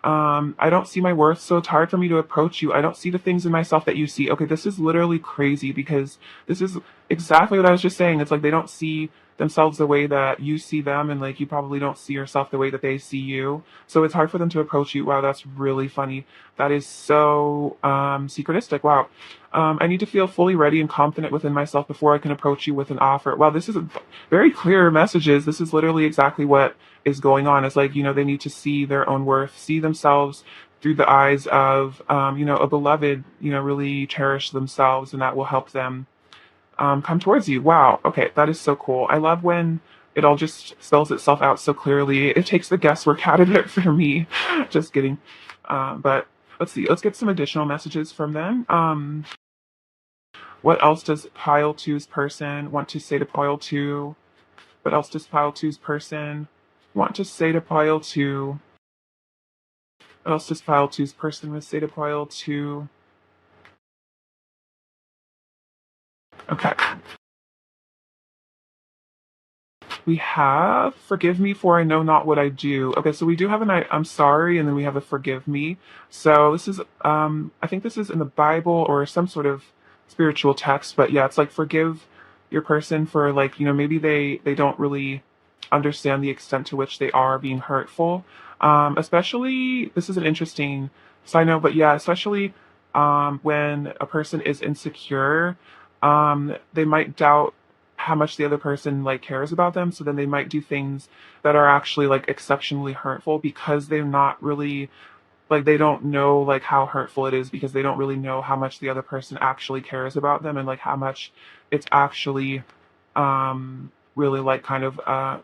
I don't see my worth, so it's hard for me to approach you. I don't see the things in myself that you see. Okay, this is literally crazy because this is exactly what I was just saying. It's like they don't see themselves the way that you see them, and like you probably don't see yourself the way that they see you. So it's hard for them to approach you. Wow, that's really funny. That is so secretistic. Wow. I need to feel fully ready and confident within myself before I can approach you with an offer. Wow, this is very clear messages. This is literally exactly what is going on. It's like, they need to see their own worth, see themselves through the eyes of, a beloved, really cherish themselves, and that will help them come towards you. Wow. Okay, that is so cool. I love when it all just spells itself out so clearly. It takes the guesswork out of it for me. Just kidding. But let's see. Let's get some additional messages from them. What else does pile two's person want to say to pile two? What else does pile two's person want to say to pile two? What else does pile two's person want to say to pile two? Okay. We have forgive me for I know not what I do. Okay, so we do have an I'm sorry, and then we have a forgive me. So this is I think this is in the Bible or some sort of spiritual text, but yeah, it's like forgive your person for like, maybe they don't really understand the extent to which they are being hurtful. Especially this is an interesting side note, but yeah, especially when a person is insecure, they might doubt how much the other person like cares about them, so then they might do things that are actually like exceptionally hurtful because they're not really like they don't know like how hurtful it is because they don't really know how much the other person actually cares about them and like how much it's actually really like kind of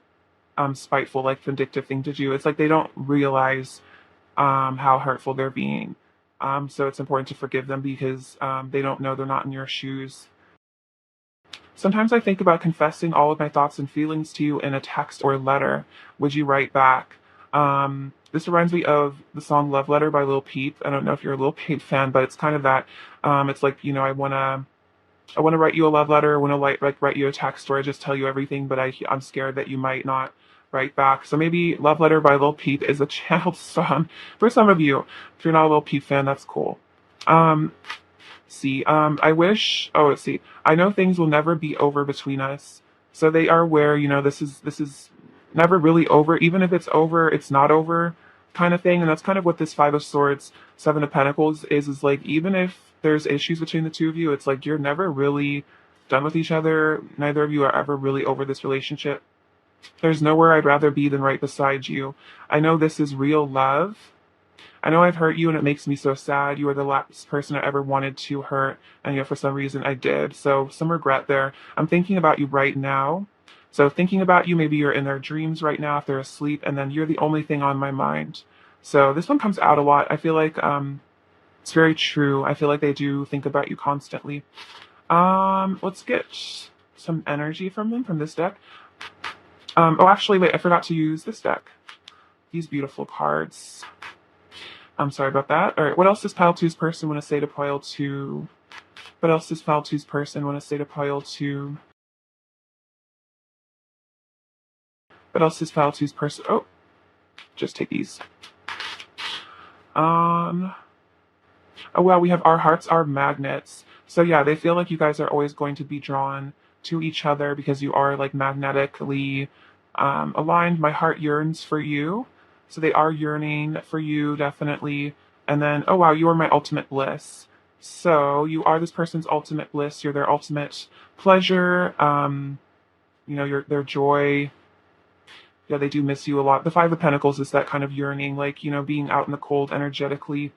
spiteful, like vindictive thing to do. It's like they don't realize how hurtful they're being. So it's important to forgive them because they don't know, they're not in your shoes. Sometimes I think about confessing all of my thoughts and feelings to you in a text or letter. Would you write back? This reminds me of the song Love Letter by Lil Peep. I don't know if you're a Lil Peep fan, but it's kind of that. It's like, I wanna write you a love letter, I wanna like write you a text where I just tell you everything, but I'm scared that you might not write back. So maybe Love Letter by Lil Peep is a channeled song for some of you. If you're not a Lil Peep fan, that's cool. Um, see, I wish. Oh, let's see. I know things will never be over between us, so they are aware. This is never really over. Even if it's over, it's not over, kind of thing. And that's kind of what this Five of Swords, Seven of Pentacles is like. Even if there's issues between the two of you, it's like you're never really done with each other. Neither of you are ever really over this relationship. There's nowhere I'd rather be than right beside you. I know this is real love. I know I've hurt you and it makes me so sad. You are the last person I ever wanted to hurt, and yet for some reason I did. So some regret there. I'm thinking about you right now. So thinking about you, maybe you're in their dreams right now if they're asleep, and then you're the only thing on my mind. So this one comes out a lot. I feel like it's very true. I feel like they do think about you constantly. Let's get some energy from them from this deck. Oh, actually, wait, I forgot to use this deck. These beautiful cards. I'm sorry about that. All right, what else does Pile Two's person want to say to Pile Two? What else does Pile Two's person want to say to Pile Two? What else does Pile Two's person? Oh, just take these. Oh well, we have our hearts are magnets. So yeah, they feel like you guys are always going to be drawn to each other because you are like magnetically aligned. My heart yearns for you. So they are yearning for you, definitely. And then, oh wow, you are my ultimate bliss. So you are this person's ultimate bliss. You're their ultimate pleasure. You're their joy. Yeah, they do miss you a lot. The Five of Pentacles is that kind of yearning, like, being out in the cold energetically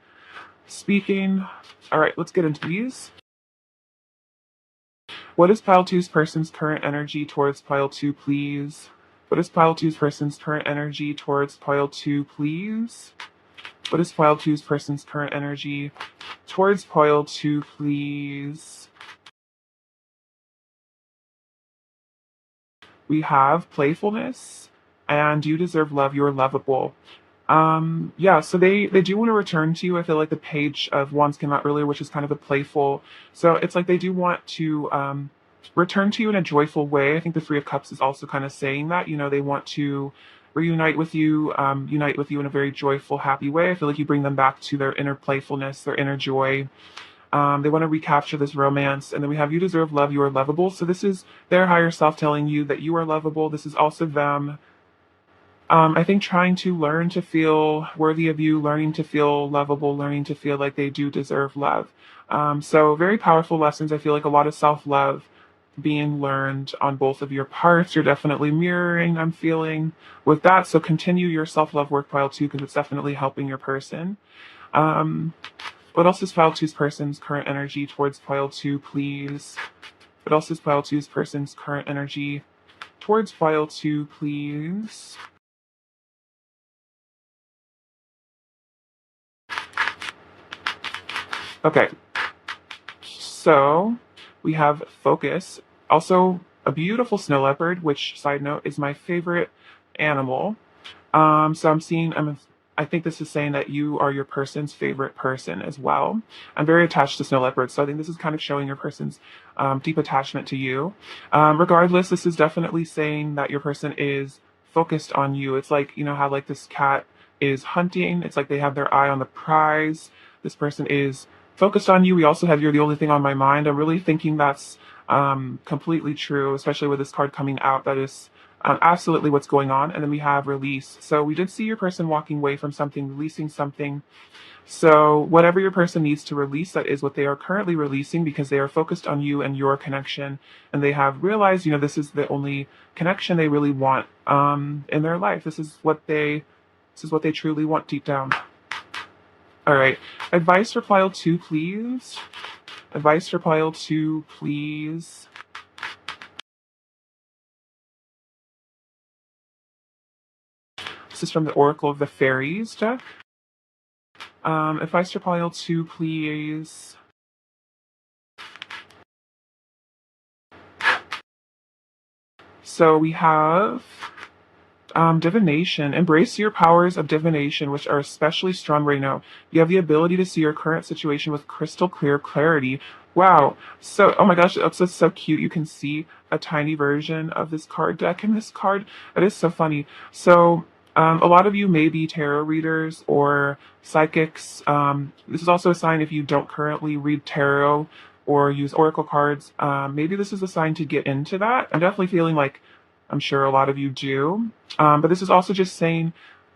speaking. All right, let's get into these. What is Pile Two's person's current energy towards Pile Two, please? What is Pile Two's person's current energy towards Pile Two, please? What is Pile Two's person's current energy towards Pile Two, please? We have playfulness, and you deserve love. You're lovable. Yeah, so they do want to return to you. I feel like the Page of Wands came out earlier, which is kind of a playful. So it's like they do want to return to you in a joyful way. I think the Three of Cups is also kind of saying that. They want to reunite with you, unite with you in a very joyful, happy way. I feel like you bring them back to their inner playfulness, their inner joy. They want to recapture this romance. And then we have you deserve love, you are lovable. So this is their higher self telling you that you are lovable. This is also them I think trying to learn to feel worthy of you, learning to feel lovable, learning to feel like they do deserve love. So very powerful lessons. I feel like a lot of self-love being learned on both of your parts. You're definitely mirroring, I'm feeling, with that. So continue your self-love work, Pile Two, because it's definitely helping your person. Um, what else is Pile Two's person's current energy towards Pile Two, please? What else is Pile Two's person's current energy towards Pile Two, please? Okay, so we have focus. Also, a beautiful snow leopard, which, side note, is my favorite animal. So I think this is saying that you are your person's favorite person as well. I'm very attached to snow leopards, so I think this is kind of showing your person's deep attachment to you. Regardless, this is definitely saying that your person is focused on you. It's like, how like this cat is hunting. It's like they have their eye on the prize. This person is focused on you. We also have you're the only thing on my mind. I'm really thinking that's completely true, especially with this card coming out. That is absolutely what's going on. And then we have release. So we did see your person walking away from something, releasing something. So whatever your person needs to release, that is what they are currently releasing because they are focused on you and your connection. And they have realized, this is the only connection they really want in their life. This is what they truly want deep down. All right. Advice for Pile Two, please. Advice for Pile Two, please. This is from the Oracle of the Fairies deck. Advice for Pile Two, please. So we have divination. Embrace your powers of divination, which are especially strong right now. You have the ability to see your current situation with crystal clear clarity. Wow. So, oh my gosh, that's so cute. You can see a tiny version of this card deck in this card. It is so funny. So, a lot of you may be tarot readers or psychics. This is also a sign if you don't currently read tarot or use oracle cards. Maybe this is a sign to get into that. I'm definitely feeling like I'm sure a lot of you do. But this is also just saying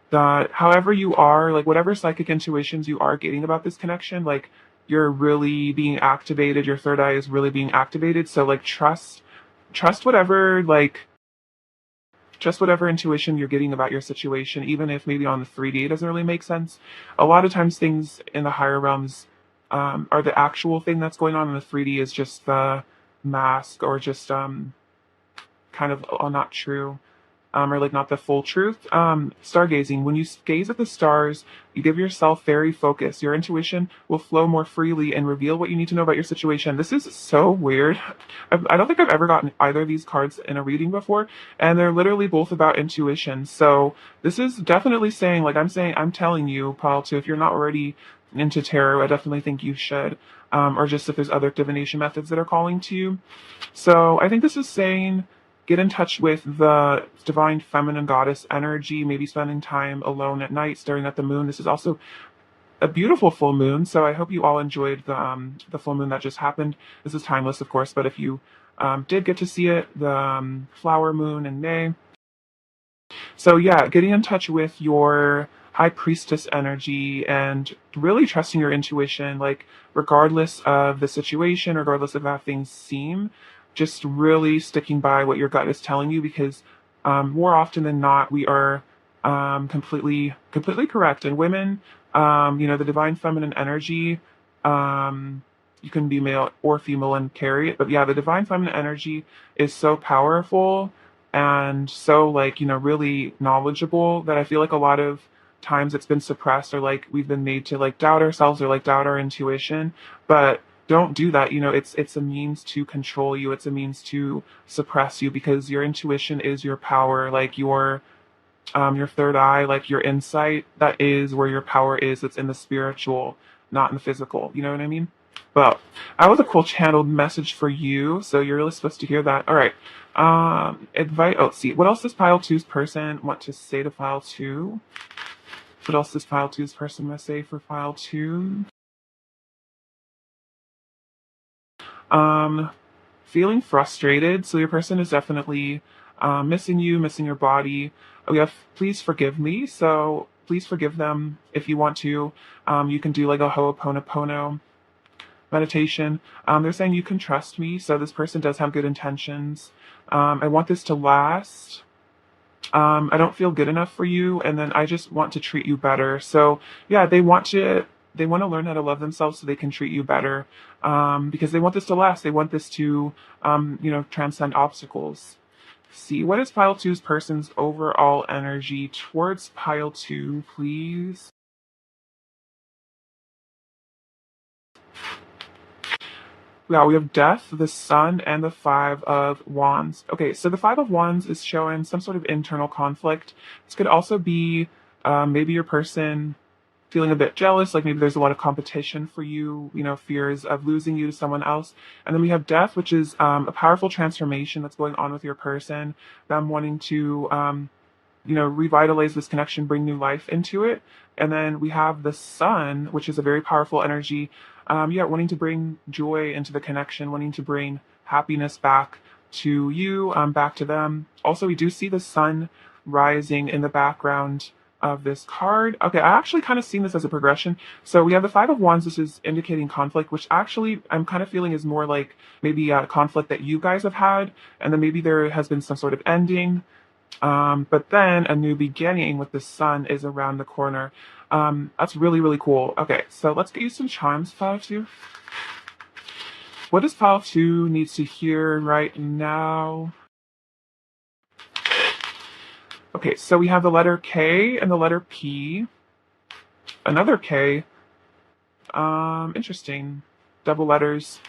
that however you are, like whatever psychic intuitions you are getting about this connection, like you're really being activated. Your third eye is really being activated. So like trust whatever, just whatever intuition you're getting about your situation, even if maybe on the 3D it doesn't really make sense. A lot of times things in the higher realms are the actual thing that's going on, and the 3D is just the mask or just kind kind of not true, or like not the full truth. Stargazing. When you gaze at the stars, you give yourself very focus. Your intuition will flow more freely and reveal what you need to know about your situation. This is so weird. I don't think I've ever gotten either of these cards in a reading before, and they're literally both about intuition. So this is definitely saying, like I'm telling you, Paul, too, if you're not already into tarot, I definitely think you should. Or just if there's other divination methods that are calling to you. So I think this is saying get in touch with the divine feminine goddess energy, maybe spending time alone at night staring at the moon. This is also a beautiful full moon, so I hope you all enjoyed the full moon that just happened. This is timeless, of course, but if you did get to see it, the flower moon in May. So yeah, getting in touch with your high priestess energy and really trusting your intuition, like regardless of the situation, regardless of how things seem, just really sticking by what your gut is telling you because more often than not, we are completely correct. And women, the divine feminine energy, you can be male or female and carry it. But yeah, the divine feminine energy is so powerful and so like really knowledgeable that I feel like a lot of times it's been suppressed or like we've been made to like doubt ourselves or like doubt our intuition, but don't do that. It's a means to control you, it's a means to suppress you because your intuition is your power, like your third eye, like your insight. That is where your power is. It's in the spiritual, not in the physical. You know what I mean? Well, that was a cool channeled message for you. So you're really supposed to hear that. All right. Advice. Oh, see. What else does pile two's person want to say to file two? What else does pile two's person want to say for file two? Feeling frustrated. So your person is definitely missing you, missing your body. We have please forgive me. So please forgive them if you want to. You can do like a ho'oponopono meditation. They're saying you can trust me. So this person does have good intentions. I want this to last. I don't feel good enough for you, and then I just want to treat you better. So yeah, they want to learn how to love themselves so they can treat you better. Because they want this to last. They want this to transcend obstacles. See, what is pile two's person's overall energy towards pile two, please? Yeah, we have Death, the Sun, and the Five of Wands. Okay, so the Five of Wands is showing some sort of internal conflict. This could also be maybe your person feeling a bit jealous, like maybe there's a lot of competition for you, fears of losing you to someone else. And then we have Death, which is a powerful transformation that's going on with your person, them wanting to revitalize this connection, bring new life into it. And then we have the Sun, which is a very powerful energy. Wanting to bring joy into the connection, wanting to bring happiness back to you, back to them. Also, we do see the sun rising in the background of this card. Okay, I actually kind of seen this as a progression. So we have the Five of Wands. This is indicating conflict, which actually I'm kind of feeling is more like maybe a conflict that you guys have had, and then maybe there has been some sort of ending. But then a new beginning with the sun is around the corner. That's really, really cool. Okay, so let's get you some chimes, File 2. What does File 2 needs to hear right now? Okay, so we have the letter K and the letter P. Another K. Interesting. Double letters.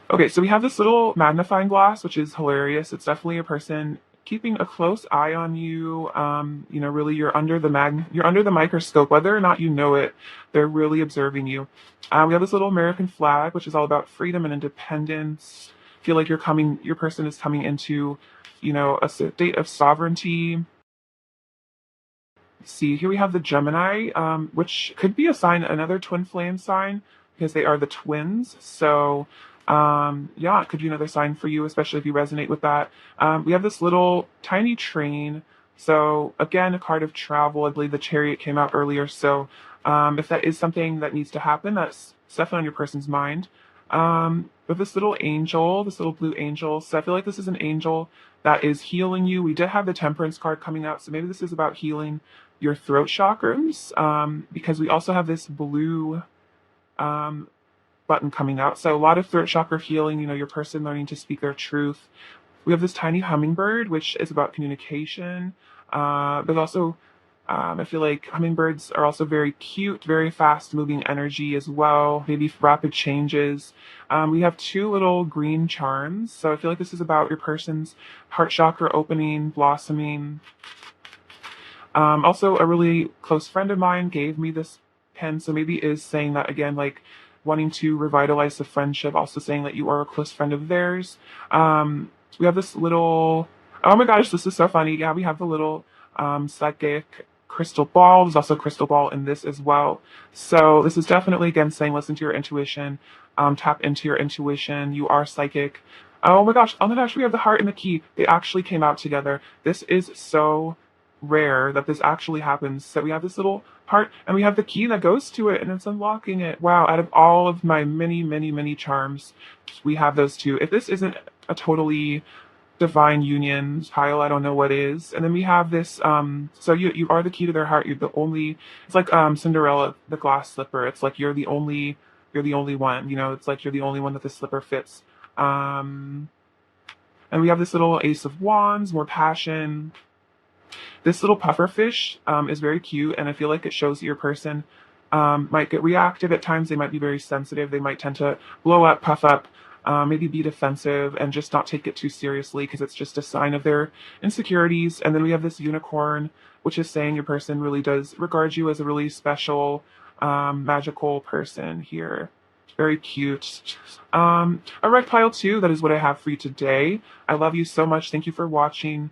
Okay, so we have this little magnifying glass, which is hilarious. It's definitely a person keeping a close eye on you. Really you're under the microscope, whether or not you know it. They're really observing you. We have this little American flag, which is all about freedom and independence. Feel like your person is coming into, a state of sovereignty. See, here we have the Gemini, which could be a sign, another twin flame sign, because they are the twins. So, it could be another sign for you, especially if you resonate with that. We have this little tiny train. So, again, a card of travel. I believe the Chariot came out earlier. So, if that is something that needs to happen, that's definitely on your person's mind. With this little angel, this little blue angel. So, I feel like this is an angel that is healing you. We did have the Temperance card coming out. So, maybe this is about healing your throat chakras, because we also have this blue button coming out. So a lot of throat chakra healing, your person learning to speak their truth, We have this tiny hummingbird, which is about communication. There's also, I feel like hummingbirds are also very cute, very fast moving energy as well, maybe rapid changes. We have two little green charms. So I feel like this is about your person's heart chakra opening, blossoming. Also, a really close friend of mine gave me this pen, so maybe is saying that again, like wanting to revitalize the friendship, also saying that you are a close friend of theirs. We have this little, oh my gosh, this is so funny. Yeah, we have the little psychic crystal ball. There's also a crystal ball in this as well. So this is definitely again saying listen to your intuition, tap into your intuition. You are psychic. Oh my gosh, we have the heart and the key. They actually came out together. This is so rare that this actually happens. So we have this little part and we have the key that goes to it and it's unlocking it. Wow, out of all of my many charms, we have those two. If this isn't a totally divine union pile, I don't know what is. And then we have this so you are the key to their heart. You're the only, it's like Cinderella, the glass slipper. It's like you're the only one, you know, it's like you're the only one that the slipper fits. Um and we have this little ace of wands, more passion. This little pufferfish is very cute, and I feel like it shows that your person might get reactive at times. They might be very sensitive. They might tend to blow up, puff up, maybe be defensive, and just not take it too seriously because it's just a sign of their insecurities. And then we have this unicorn, which is saying your person really does regard you as a really special, magical person here. Very cute. All right, pile two, that is what I have for you today. I love you so much. Thank you for watching.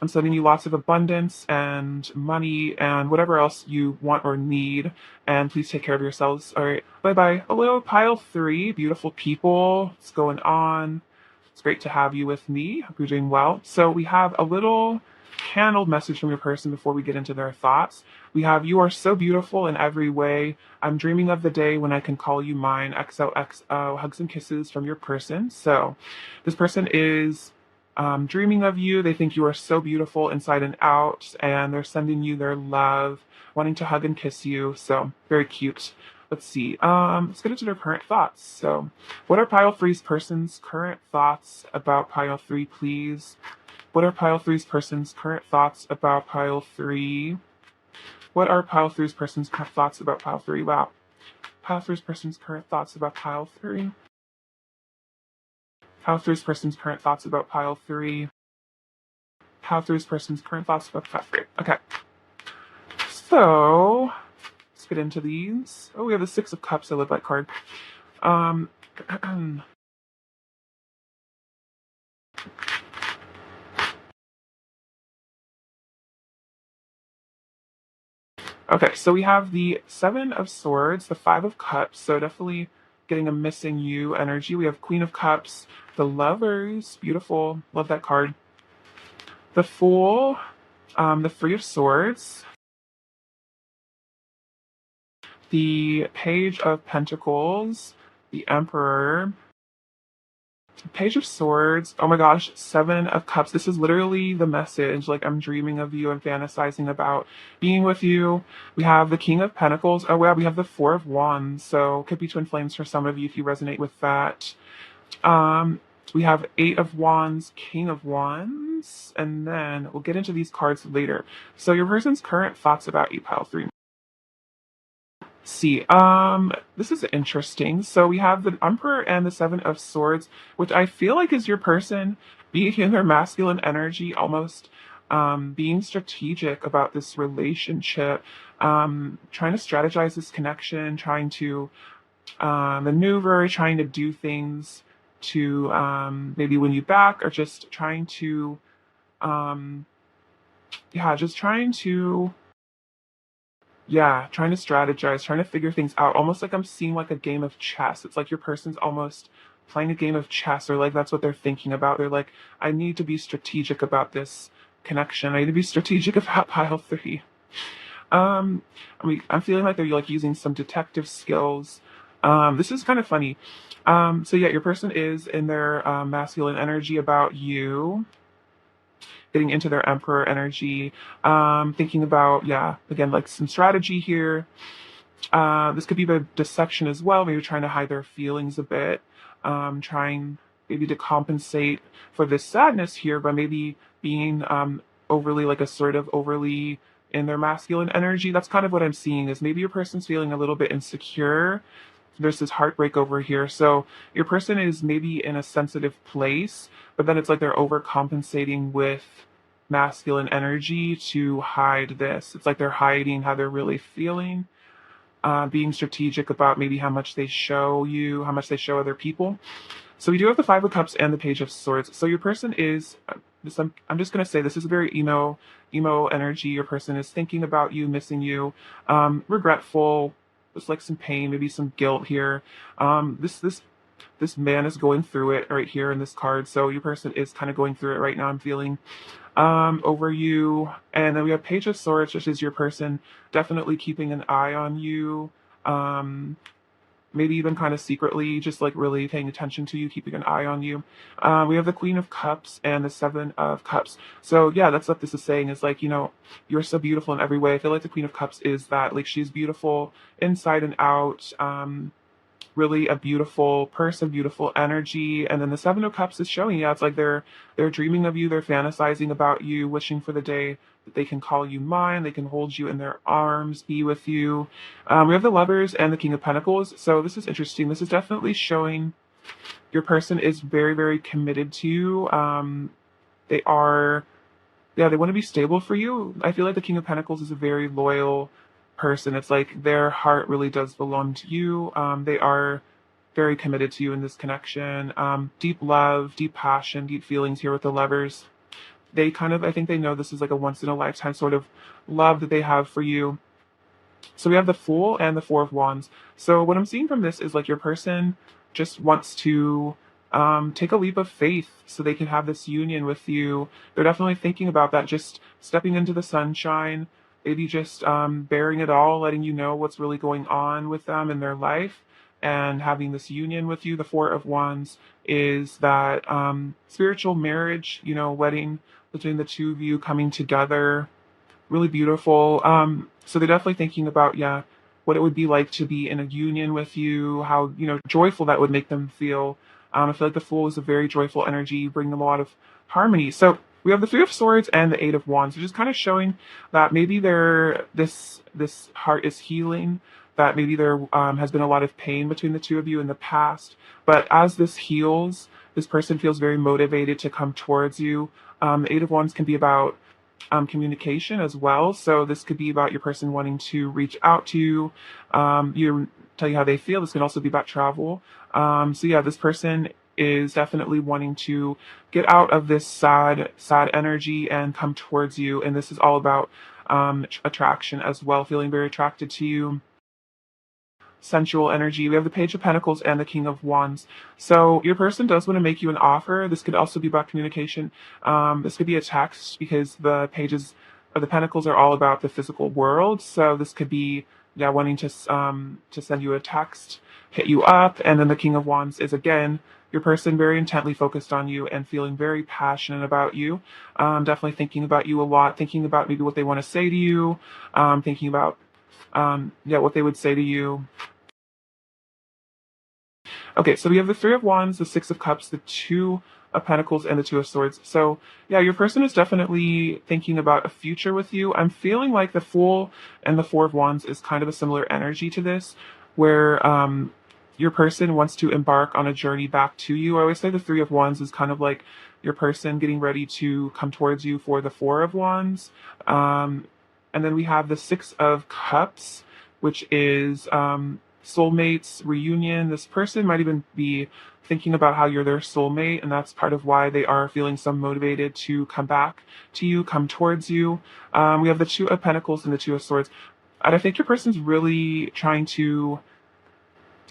I'm sending you lots of abundance and money and whatever else you want or need. And please take care of yourselves. All right. Bye bye. Hello, pile three. Beautiful people. What's going on? It's great to have you with me. Hope you're doing well. So we have a little handled message from your person before we get into their thoughts. We have, you are so beautiful in every way. I'm dreaming of the day when I can call you mine. XOXO. Hugs and kisses from your person. So this person is dreaming of you. They think you are so beautiful inside and out, and they're sending you their love, wanting to hug and kiss you. So very cute. Let's see. Let's get into their current thoughts. So, what are pile three's person's current thoughts about pile three, please? What are pile three's person's current thoughts about pile three? What are pile three's person's current thoughts about pile three? Wow. Pile three's person's current thoughts about pile three. Pile three's person's current thoughts about pile three. Pile three's person's current thoughts about pile three. Okay. So let's get into these. Oh, we have the Six of Cups. I love that card. Okay, so we have the Seven of Swords, the Five of Cups, so definitely getting a missing you energy. We have Queen of Cups, the Lovers, beautiful, love that card. The Fool, the Three of Swords, the Page of Pentacles, the Emperor, Page of Swords. Oh my gosh, Seven of Cups. This is literally the message. Like, I'm dreaming of you. I'm fantasizing about being with you. We have the King of Pentacles. Oh, wow. We have the Four of Wands. So, could be twin flames for some of you if you resonate with that. We have Eight of Wands, King of Wands. And then we'll get into these cards later. So, your person's current thoughts about you, pile three. See, this is interesting. So we have the Emperor and the Seven of Swords, which I feel like is your person being in their masculine energy, almost being strategic about this relationship, trying to strategize this connection, trying to maneuver, trying to do things to maybe win you back, or just trying to, just trying to strategize, trying to figure things out, almost like I'm seeing like a game of chess. It's like your person's almost playing a game of chess, or like that's what they're thinking about. They're like, I need to be strategic about this connection. I need to be strategic about pile three. I'm feeling like they're like using some detective skills. This is kind of funny. So yeah, your person is in their masculine energy about you, getting into their emperor energy, thinking about, again, like some strategy here. This could be the deception as well, maybe trying to hide their feelings a bit, trying, maybe to compensate for this sadness here by maybe being overly like assertive, overly in their masculine energy. That's kind of what I'm seeing, is maybe your person's feeling a little bit insecure. There's this heartbreak over here. So your person is maybe in a sensitive place, but then it's like they're overcompensating with masculine energy to hide this. It's like they're hiding how they're really feeling, being strategic about maybe how much they show you, how much they show other people. So we do have the Five of Cups and the Page of Swords. So your person is this. I'm just gonna say this is a very emo energy. Your person is thinking about you, missing you, regretful. There's like some pain, maybe some guilt here. This man is going through it right here in this card. So your person is kind of going through it right now. I'm feeling over you. And then we have Page of Swords, which is your person definitely keeping an eye on you. Maybe even kind of secretly, just like really paying attention to you, keeping an eye on you. We have the Queen of Cups and the Seven of Cups. So yeah, that's what this is saying, is like, you're so beautiful in every way. I feel like the Queen of Cups is that, like, she's beautiful inside and out. Really a beautiful person, beautiful energy. And then the Seven of Cups is showing, yeah, it's like they're dreaming of you, they're fantasizing about you, wishing for the day that they can call you mine, they can hold you in their arms, be with you. We have the Lovers and the King of Pentacles. So this is interesting. This is definitely showing your person is very, very committed to you. They are, yeah, they want to be stable for you. I feel like the King of Pentacles is a very loyal person. It's like their heart really does belong to you. They are very committed to you in this connection. Deep love, deep passion, deep feelings here with the Lovers. They kind of, I think they know this is like a once in a lifetime sort of love that they have for you. So we have the Fool and the Four of Wands. So what I'm seeing from this is like your person just wants to take a leap of faith so they can have this union with you. They're definitely thinking about that, just stepping into the sunshine, maybe just bearing it all, letting you know what's really going on with them in their life, and having this union with you. The Four of Wands is that spiritual marriage, wedding between the two of you coming together, really beautiful. So they're definitely thinking about, yeah, what it would be like to be in a union with you, how, joyful that would make them feel. I feel like the Fool is a very joyful energy, bring them a lot of harmony. So we have the Three of Swords and the Eight of Wands, which is kind of showing that maybe this heart is healing, that maybe there has been a lot of pain between the two of you in the past. But as this heals, this person feels very motivated to come towards you. Eight of Wands can be about communication as well. So this could be about your person wanting to reach out to you, tell you how they feel. This can also be about travel. So yeah, this person is definitely wanting to get out of this sad energy and come towards you. And this is all about attraction as well, feeling very attracted to you. Sensual energy. We have the Page of Pentacles and the King of Wands. So your person does want to make you an offer. This could also be about communication. This could be a text, because the pages of the Pentacles are all about the physical world. So this could be, yeah, wanting to send you a text, hit you up. And then the King of Wands is, again, your person very intently focused on you and feeling very passionate about you. Definitely thinking about you a lot, thinking about maybe what they want to say to you, thinking about what they would say to you. Okay, so we have the Three of Wands, the Six of Cups, the Two of Pentacles, and the Two of Swords. So yeah, your person is definitely thinking about a future with you. I'm feeling like the Fool and the Four of Wands is kind of a similar energy to this, where your person wants to embark on a journey back to you. I always say the Three of Wands is kind of like your person getting ready to come towards you for the Four of Wands. And then we have the Six of Cups, which is soulmates, reunion. This person might even be thinking about how you're their soulmate, and that's part of why they are feeling so motivated to come back to you, come towards you. We have the Two of Pentacles and the Two of Swords. And I think your person's really trying to,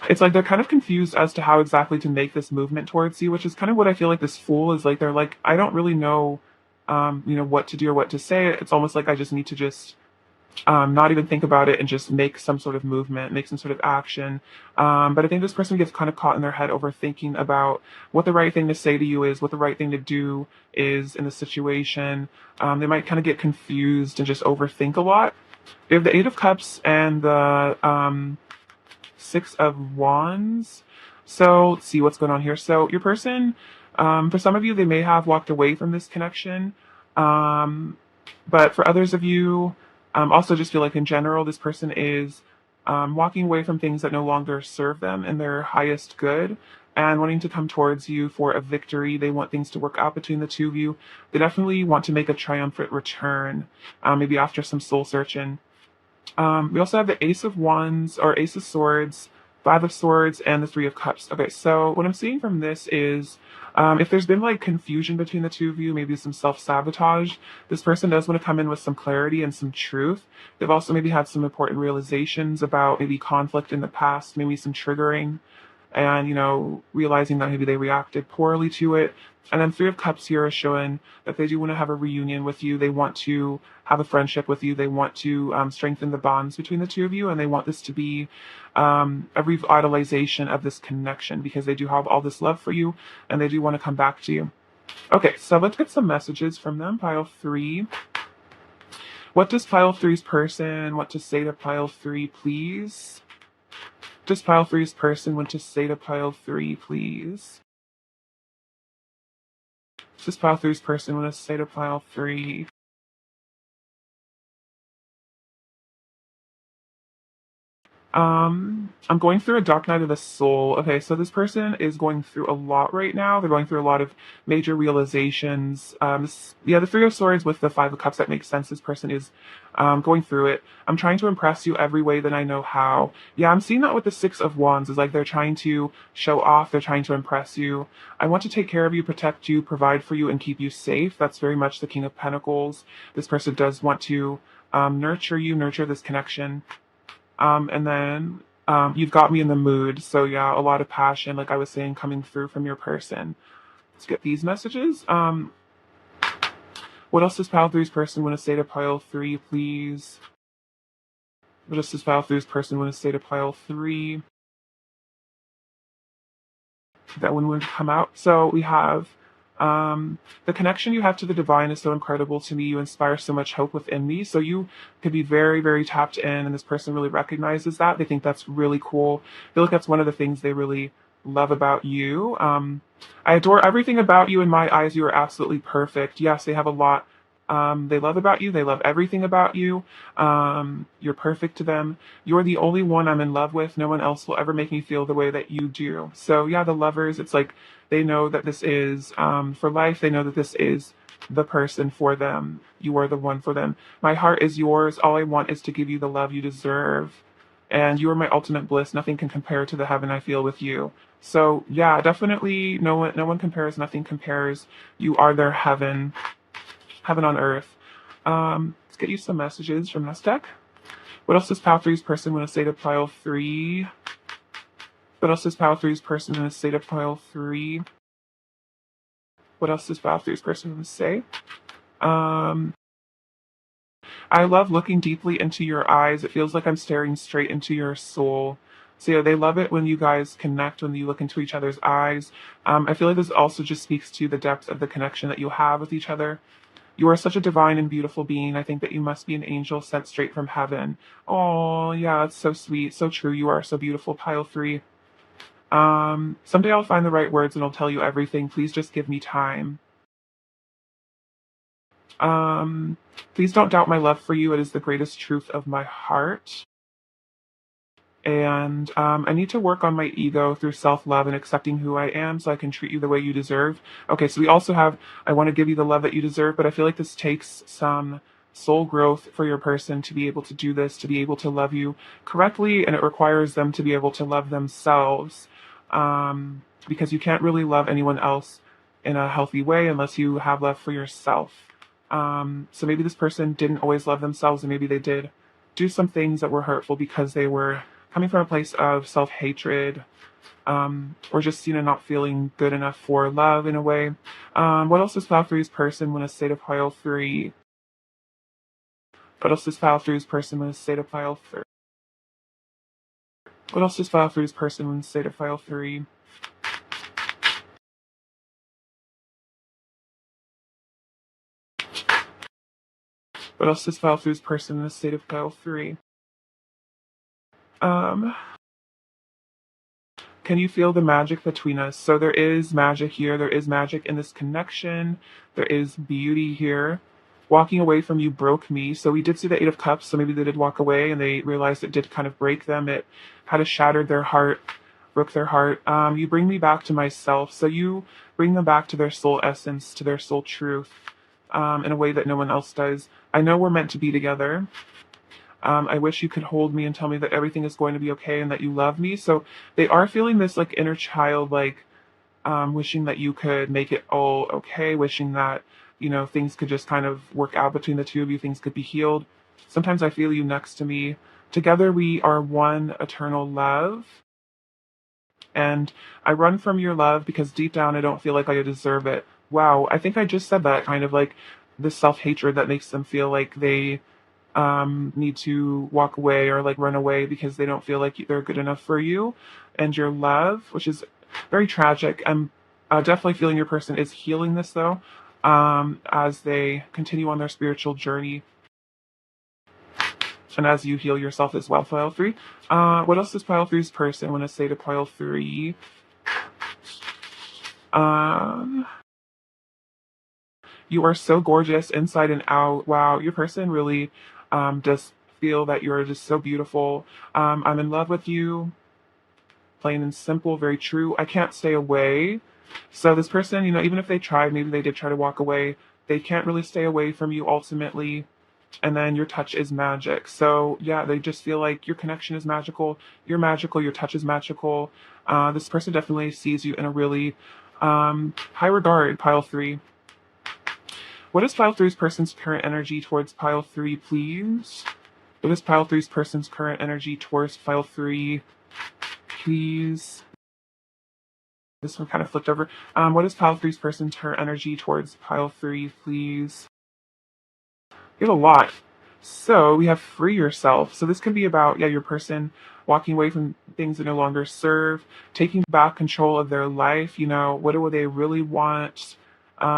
it's like they're kind of confused as to how exactly to make this movement towards you, which is kind of what I feel like this Fool is like. They're like, I don't really know, what to do or what to say. It's almost like I just need to just not even think about it and just make some sort of movement, make some sort of action. But I think this person gets kind of caught in their head overthinking about what the right thing to say to you is, what the right thing to do is in the situation. They might kind of get confused and just overthink a lot. We have the Eight of Cups and the Six of Wands. So let's see what's going on here. So your person, for some of you, they may have walked away from this connection. Um, but for others of you, also just feel like in general, this person is walking away from things that no longer serve them in their highest good and wanting to come towards you for a victory. They want things to work out between the two of you. They definitely want to make a triumphant return, maybe after some soul searching. We also have the Ace of Wands or Ace of Swords, Five of Swords, and the Three of Cups. Okay, so what I'm seeing from this is if there's been like confusion between the two of you, maybe some self sabotage, this person does want to come in with some clarity and some truth. They've also maybe had some important realizations about maybe conflict in the past, maybe some triggering and realizing that maybe they reacted poorly to it. And then Three of Cups here is showing that they do want to have a reunion with you. They want to have a friendship with you. They want to strengthen the bonds between the two of you, and they want this to be a revitalization of this connection because they do have all this love for you, and they do want to come back to you. Okay, so let's get some messages from them. Pile 3. What does pile 3's person want to say to pile 3, please? Does pile 3's person want to say to pile 3, please? Does pile 3's person want to say to pile 3? I'm going through a dark night of the soul. Okay, so this person is going through a lot right now. They're going through a lot of major realizations. The Three of Swords with the Five of Cups, that makes sense. This person is going through it. I'm trying to impress you every way that I know how. Yeah, I'm seeing that with the Six of Wands. Is like they're trying to show off. They're trying to impress you. I want to take care of you, protect you, provide for you, and keep you safe. That's very much the King of Pentacles. This person does want to nurture you, nurture this connection. And then you've got me in the mood. So yeah, a lot of passion, like I was saying, coming through from your person. Let's get these messages. What else does pile three's person want to say to pile 3, please? What else does pile three's person want to say to pile 3? That one would come out. So we have the connection you have to the divine is so incredible to me. You inspire so much hope within me. So you could be very, very tapped in, and this person really recognizes that. They think that's really cool. I feel like that's one of the things they really love about you. I adore everything about you in my eyes. You are absolutely perfect. Yes, they have a lot they love about you. They love everything about you. You're perfect to them. You're the only one I'm in love with. No one else will ever make me feel the way that you do. So yeah, the lovers, it's like they know that this is for life. They know that this is the person for them. You are the one for them. My heart is yours. All I want is to give you the love you deserve. And you are my ultimate bliss. Nothing can compare to the heaven I feel with you. So yeah, definitely no one compares, nothing compares. You are their heaven. Heaven on earth. Let's get you some messages from this deck. What else does pile three's person want to say to pile 3? What else does pile three's person want to say to pile 3? What else does pile three's person want to say? I love looking deeply into your eyes. It feels like I'm staring straight into your soul. So yeah, they love it when you guys connect, when you look into each other's eyes. I feel like this also just speaks to the depth of the connection that you have with each other. You are such a divine and beautiful being. I think that you must be an angel sent straight from heaven. Oh, yeah, it's so sweet, so true. You are so beautiful, pile 3. Someday I'll find the right words and I'll tell you everything. Please just give me time. Please don't doubt my love for you. It is the greatest truth of my heart. And I need to work on my ego through self-love and accepting who I am so I can treat you the way you deserve. Okay, so we also have, I want to give you the love that you deserve, but I feel like this takes some soul growth for your person to be able to do this, to be able to love you correctly, and it requires them to be able to love themselves because you can't really love anyone else in a healthy way unless you have love for yourself. So maybe this person didn't always love themselves, and maybe they did do some things that were hurtful because they were coming from a place of self-hatred, or just, not feeling good enough for love in a way. What else does pile three's person want to say to pile 3? What else does pile three's person want to say to pile 3? What else does pile three's person want to say to pile 3? What else does pile three's person want to say to pile 3? Um, Can you feel the magic between us? So there is magic here. There is magic in this connection. There is beauty here. Walking away from you broke me. So we did see the Eight of Cups. So maybe they did walk away and they realized it did kind of break them. It had shattered their heart, broke their heart. You bring me back to myself. So you bring them back to their soul essence, to their soul truth, in a way that no one else does. I know we're meant to be together. I wish you could hold me and tell me that everything is going to be okay and that you love me. So they are feeling this like inner child, like wishing that you could make it all okay, wishing that, things could just kind of work out between the two of you, things could be healed. Sometimes I feel you next to me. Together we are one eternal love. And I run from your love because deep down I don't feel like I deserve it. Wow, I think I just said that, kind of like this self-hatred that makes them feel like they need to walk away or like run away because they don't feel like they're good enough for you and your love, which is very tragic. I'm definitely feeling your person is healing this though, as they continue on their spiritual journey and as you heal yourself as well. Pile three. What else does pile three's person want to say to pile three? You are so gorgeous inside and out. Wow, your person really does feel that you're just so beautiful. I'm in love with you. Plain and simple, very true. I can't stay away. So this person, even if they tried, maybe they did try to walk away, they can't really stay away from you ultimately. And then your touch is magic. So yeah, they just feel like your connection is magical. You're magical. Your touch is magical. This person definitely sees you in a really high regard, pile three. What is pile three's person's current energy towards pile three, please? What is pile three's person's current energy towards pile three, please? This one kind of flipped over. What is pile three's person's current energy towards pile three, please? You have a lot. So we have free yourself. So this could be about, your person walking away from things that no longer serve, taking back control of their life. What do they really want?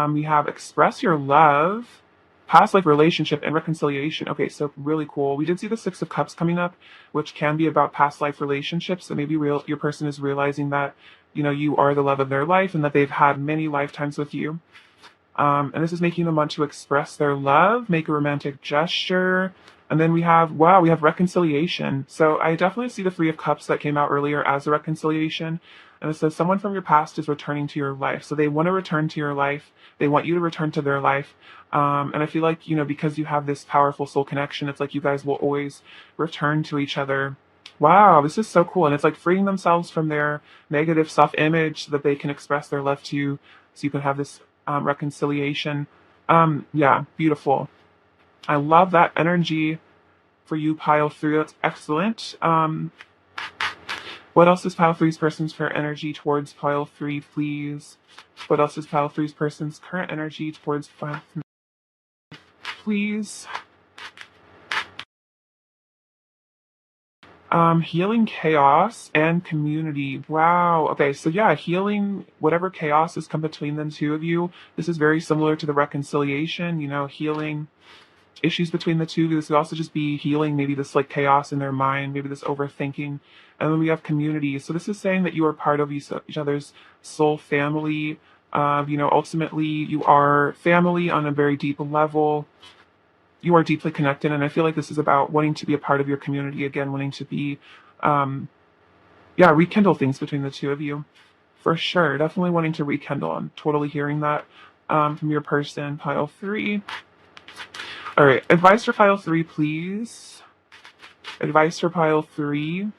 We have express your love, past life relationship, and reconciliation. Okay, so really cool. We did see the Six of Cups coming up, which can be about past life relationships. So maybe your person is realizing that, you are the love of their life and that they've had many lifetimes with you. And this is making them want to express their love, make a romantic gesture. And then we have reconciliation. So I definitely see the Three of Cups that came out earlier as a reconciliation. And it says someone from your past is returning to your life. So they want to return to your life. They want you to return to their life. And I feel like, because you have this powerful soul connection, it's like you guys will always return to each other. Wow, this is so cool. And it's like freeing themselves from their negative self-image so that they can express their love to you. So you can have this reconciliation. Yeah, beautiful. I love that energy for you, pile three. That's excellent. What else is pile three's person's current energy towards pile three, please? What else is pile three's person's current energy towards pile three, please? Healing chaos and community. Wow. Okay, so yeah, healing whatever chaos has come between the two of you. This is very similar to the reconciliation, healing issues between the two. This could also just be healing maybe this like chaos in their mind, maybe this overthinking. And then we have community. So this is saying that you are part of each other's soul family. Ultimately you are family on a very deep level. You are deeply connected, and I feel like this is about wanting to be a part of your community again, wanting to be, rekindle things between the two of you, for sure. Definitely wanting to rekindle. I'm totally hearing that from your person, pile three. All right, advice for pile three, please. Advice for pile three.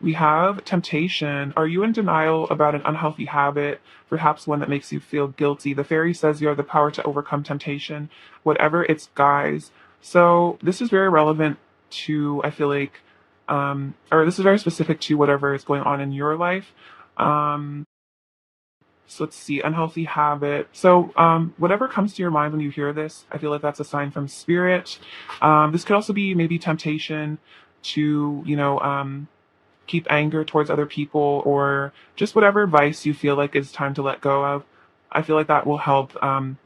We have temptation. Are you in denial about an unhealthy habit, perhaps one that makes you feel guilty? The fairy says you have the power to overcome temptation, whatever its guise. So this is very relevant to, I feel like, or this is very specific to whatever is going on in your life. So let's see, unhealthy habit. So whatever comes to your mind when you hear this, I feel like that's a sign from spirit. This could also be maybe temptation to, keep anger towards other people, or just whatever vice you feel like is time to let go of. I feel like that will help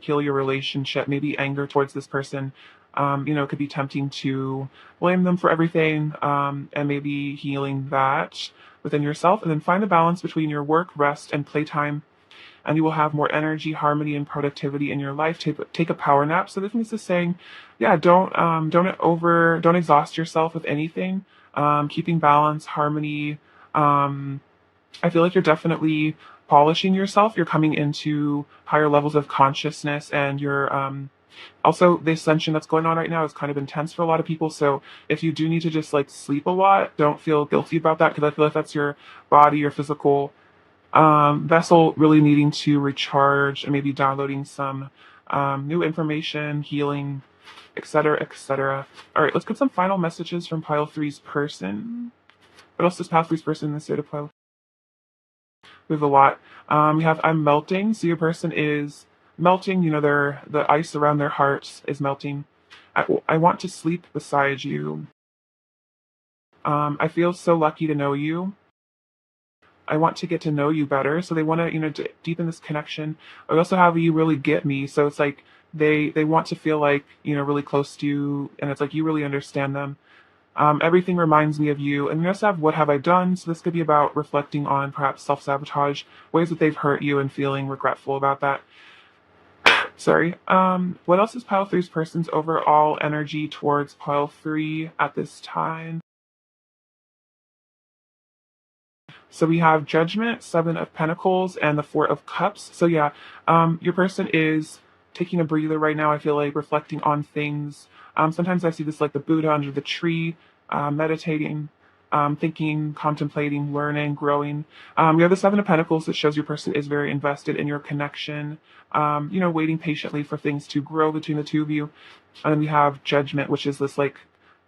heal your relationship. Maybe anger towards this person It could be tempting to blame them for everything, and maybe healing that within yourself, and then find the balance between your work, rest, and playtime, and you will have more energy, harmony, and productivity in your life. Take a power nap. So this is saying, yeah, don't exhaust yourself with anything. Keeping balance, harmony. I feel like you're definitely polishing yourself. You're coming into higher levels of consciousness, and you're also, the ascension that's going on right now is kind of intense for a lot of people. So if you do need to just like sleep a lot, don't feel guilty about that, because I feel like that's your body, your physical vessel really needing to recharge, and maybe downloading some new information, healing, etc., etc. All right, let's get some final messages from pile three's person. What else does pile three's person in the state of pile? We have a lot. We have I'm melting. So your person is melting. The ice around their hearts is melting. I want to sleep beside you. I feel so lucky to know you. I want to get to know you better. So they want to, deepen this connection. I also have you really get me. So it's like they want to feel like, really close to you, and it's like you really understand them. Everything reminds me of you. And we also have what have I done? So this could be about reflecting on perhaps self-sabotage, ways that they've hurt you and feeling regretful about that. Sorry. What else is pile three's person's overall energy towards pile three at this time? So we have Judgment, Seven of Pentacles, and the Four of Cups. So yeah, your person is taking a breather right now. I feel like reflecting on things. Sometimes I see this like the Buddha under the tree, meditating, thinking, contemplating, learning, growing. We have the Seven of Pentacles that shows your person is very invested in your connection. Waiting patiently for things to grow between the two of you. And then we have Judgment, which is this like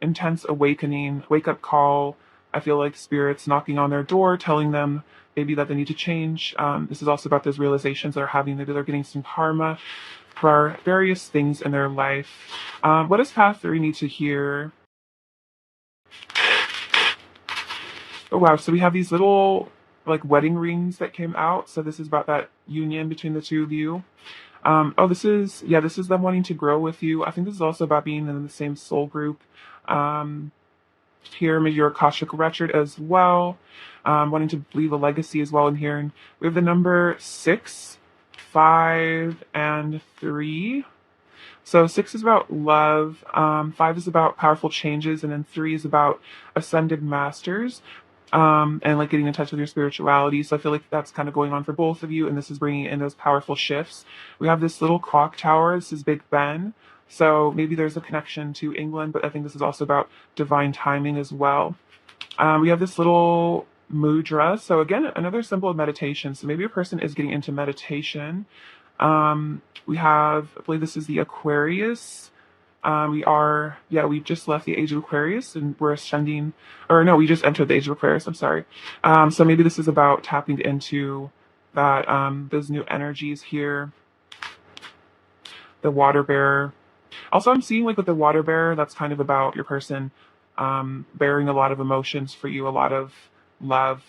intense awakening, wake up call. I feel like spirits knocking on their door, telling them maybe that they need to change. This is also about those realizations they're having. Maybe they're getting some karma for various things in their life. What does path three need to hear? Oh wow, so we have these little like wedding rings that came out. So this is about that union between the two of you. This is them wanting to grow with you. I think this is also about being in the same soul group. Here, maybe your Akashic record as well, wanting to leave a legacy as well in here. And we have the number 6, 5, and 3. So 6 is about love, 5 is about powerful changes, and then 3 is about ascended masters, and like getting in touch with your spirituality. So I feel like that's kind of going on for both of you, and this is bringing in those powerful shifts. We have this little clock tower. This is Big Ben. So maybe there's a connection to England, but I think this is also about divine timing as well. We have this little mudra. So again, another symbol of meditation. So maybe a person is getting into meditation. We have, I believe this is the Aquarius. We just left the age of Aquarius, and we're ascending, or no, we just entered the age of Aquarius. I'm sorry. So maybe this is about tapping into that, those new energies here. The water bearer. Also, I'm seeing like with the water bearer, that's kind of about your person bearing a lot of emotions for you, a lot of love.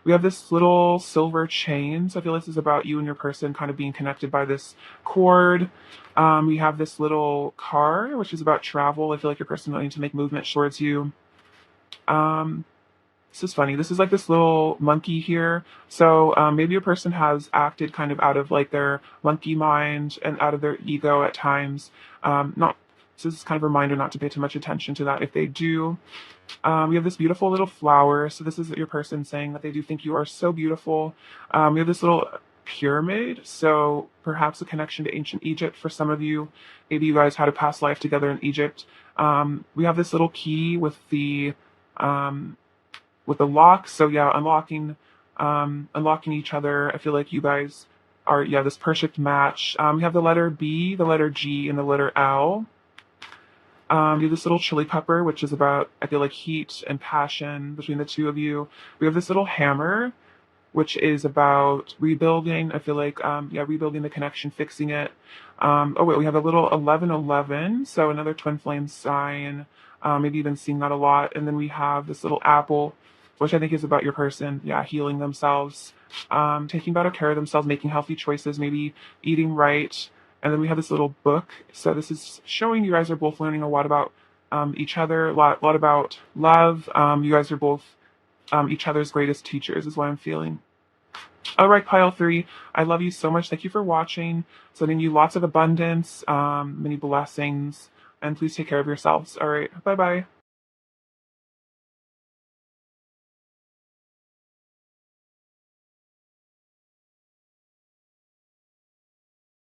We have this little silver chain. So I feel this is about you and your person kind of being connected by this cord. We have this little car, which is about travel. I feel like your person wanting to make movement towards you. This is funny. This is like this little monkey here. So maybe a person has acted kind of out of like their monkey mind and out of their ego at times. Not. So this is kind of a reminder not to pay too much attention to that if they do. We have this beautiful little flower. So this is your person saying that they do think you are so beautiful. We have this little pyramid. So perhaps a connection to ancient Egypt for some of you. Maybe you guys had a past life together in Egypt. We have this little key with the lock. So yeah, unlocking each other. I feel like you guys are this perfect match. We have the letter B, the letter G, and the letter L. We have this little chili pepper, which is about, I feel like, heat and passion between the two of you. We have this little hammer, which is about rebuilding. I feel like, rebuilding the connection, fixing it. We have a little 1111, so another twin flame sign. Maybe you've been seeing that a lot. And then we have this little apple, which I think is about your person, healing themselves, taking better care of themselves, making healthy choices, maybe eating right, And then we have this little book. So this is showing you guys are both learning a lot about each other, a lot about love. You guys are both each other's greatest teachers, is what I'm feeling. All right, pile three. I love you so much. Thank you for watching. Sending you lots of abundance, many blessings, and please take care of yourselves. All right, bye bye.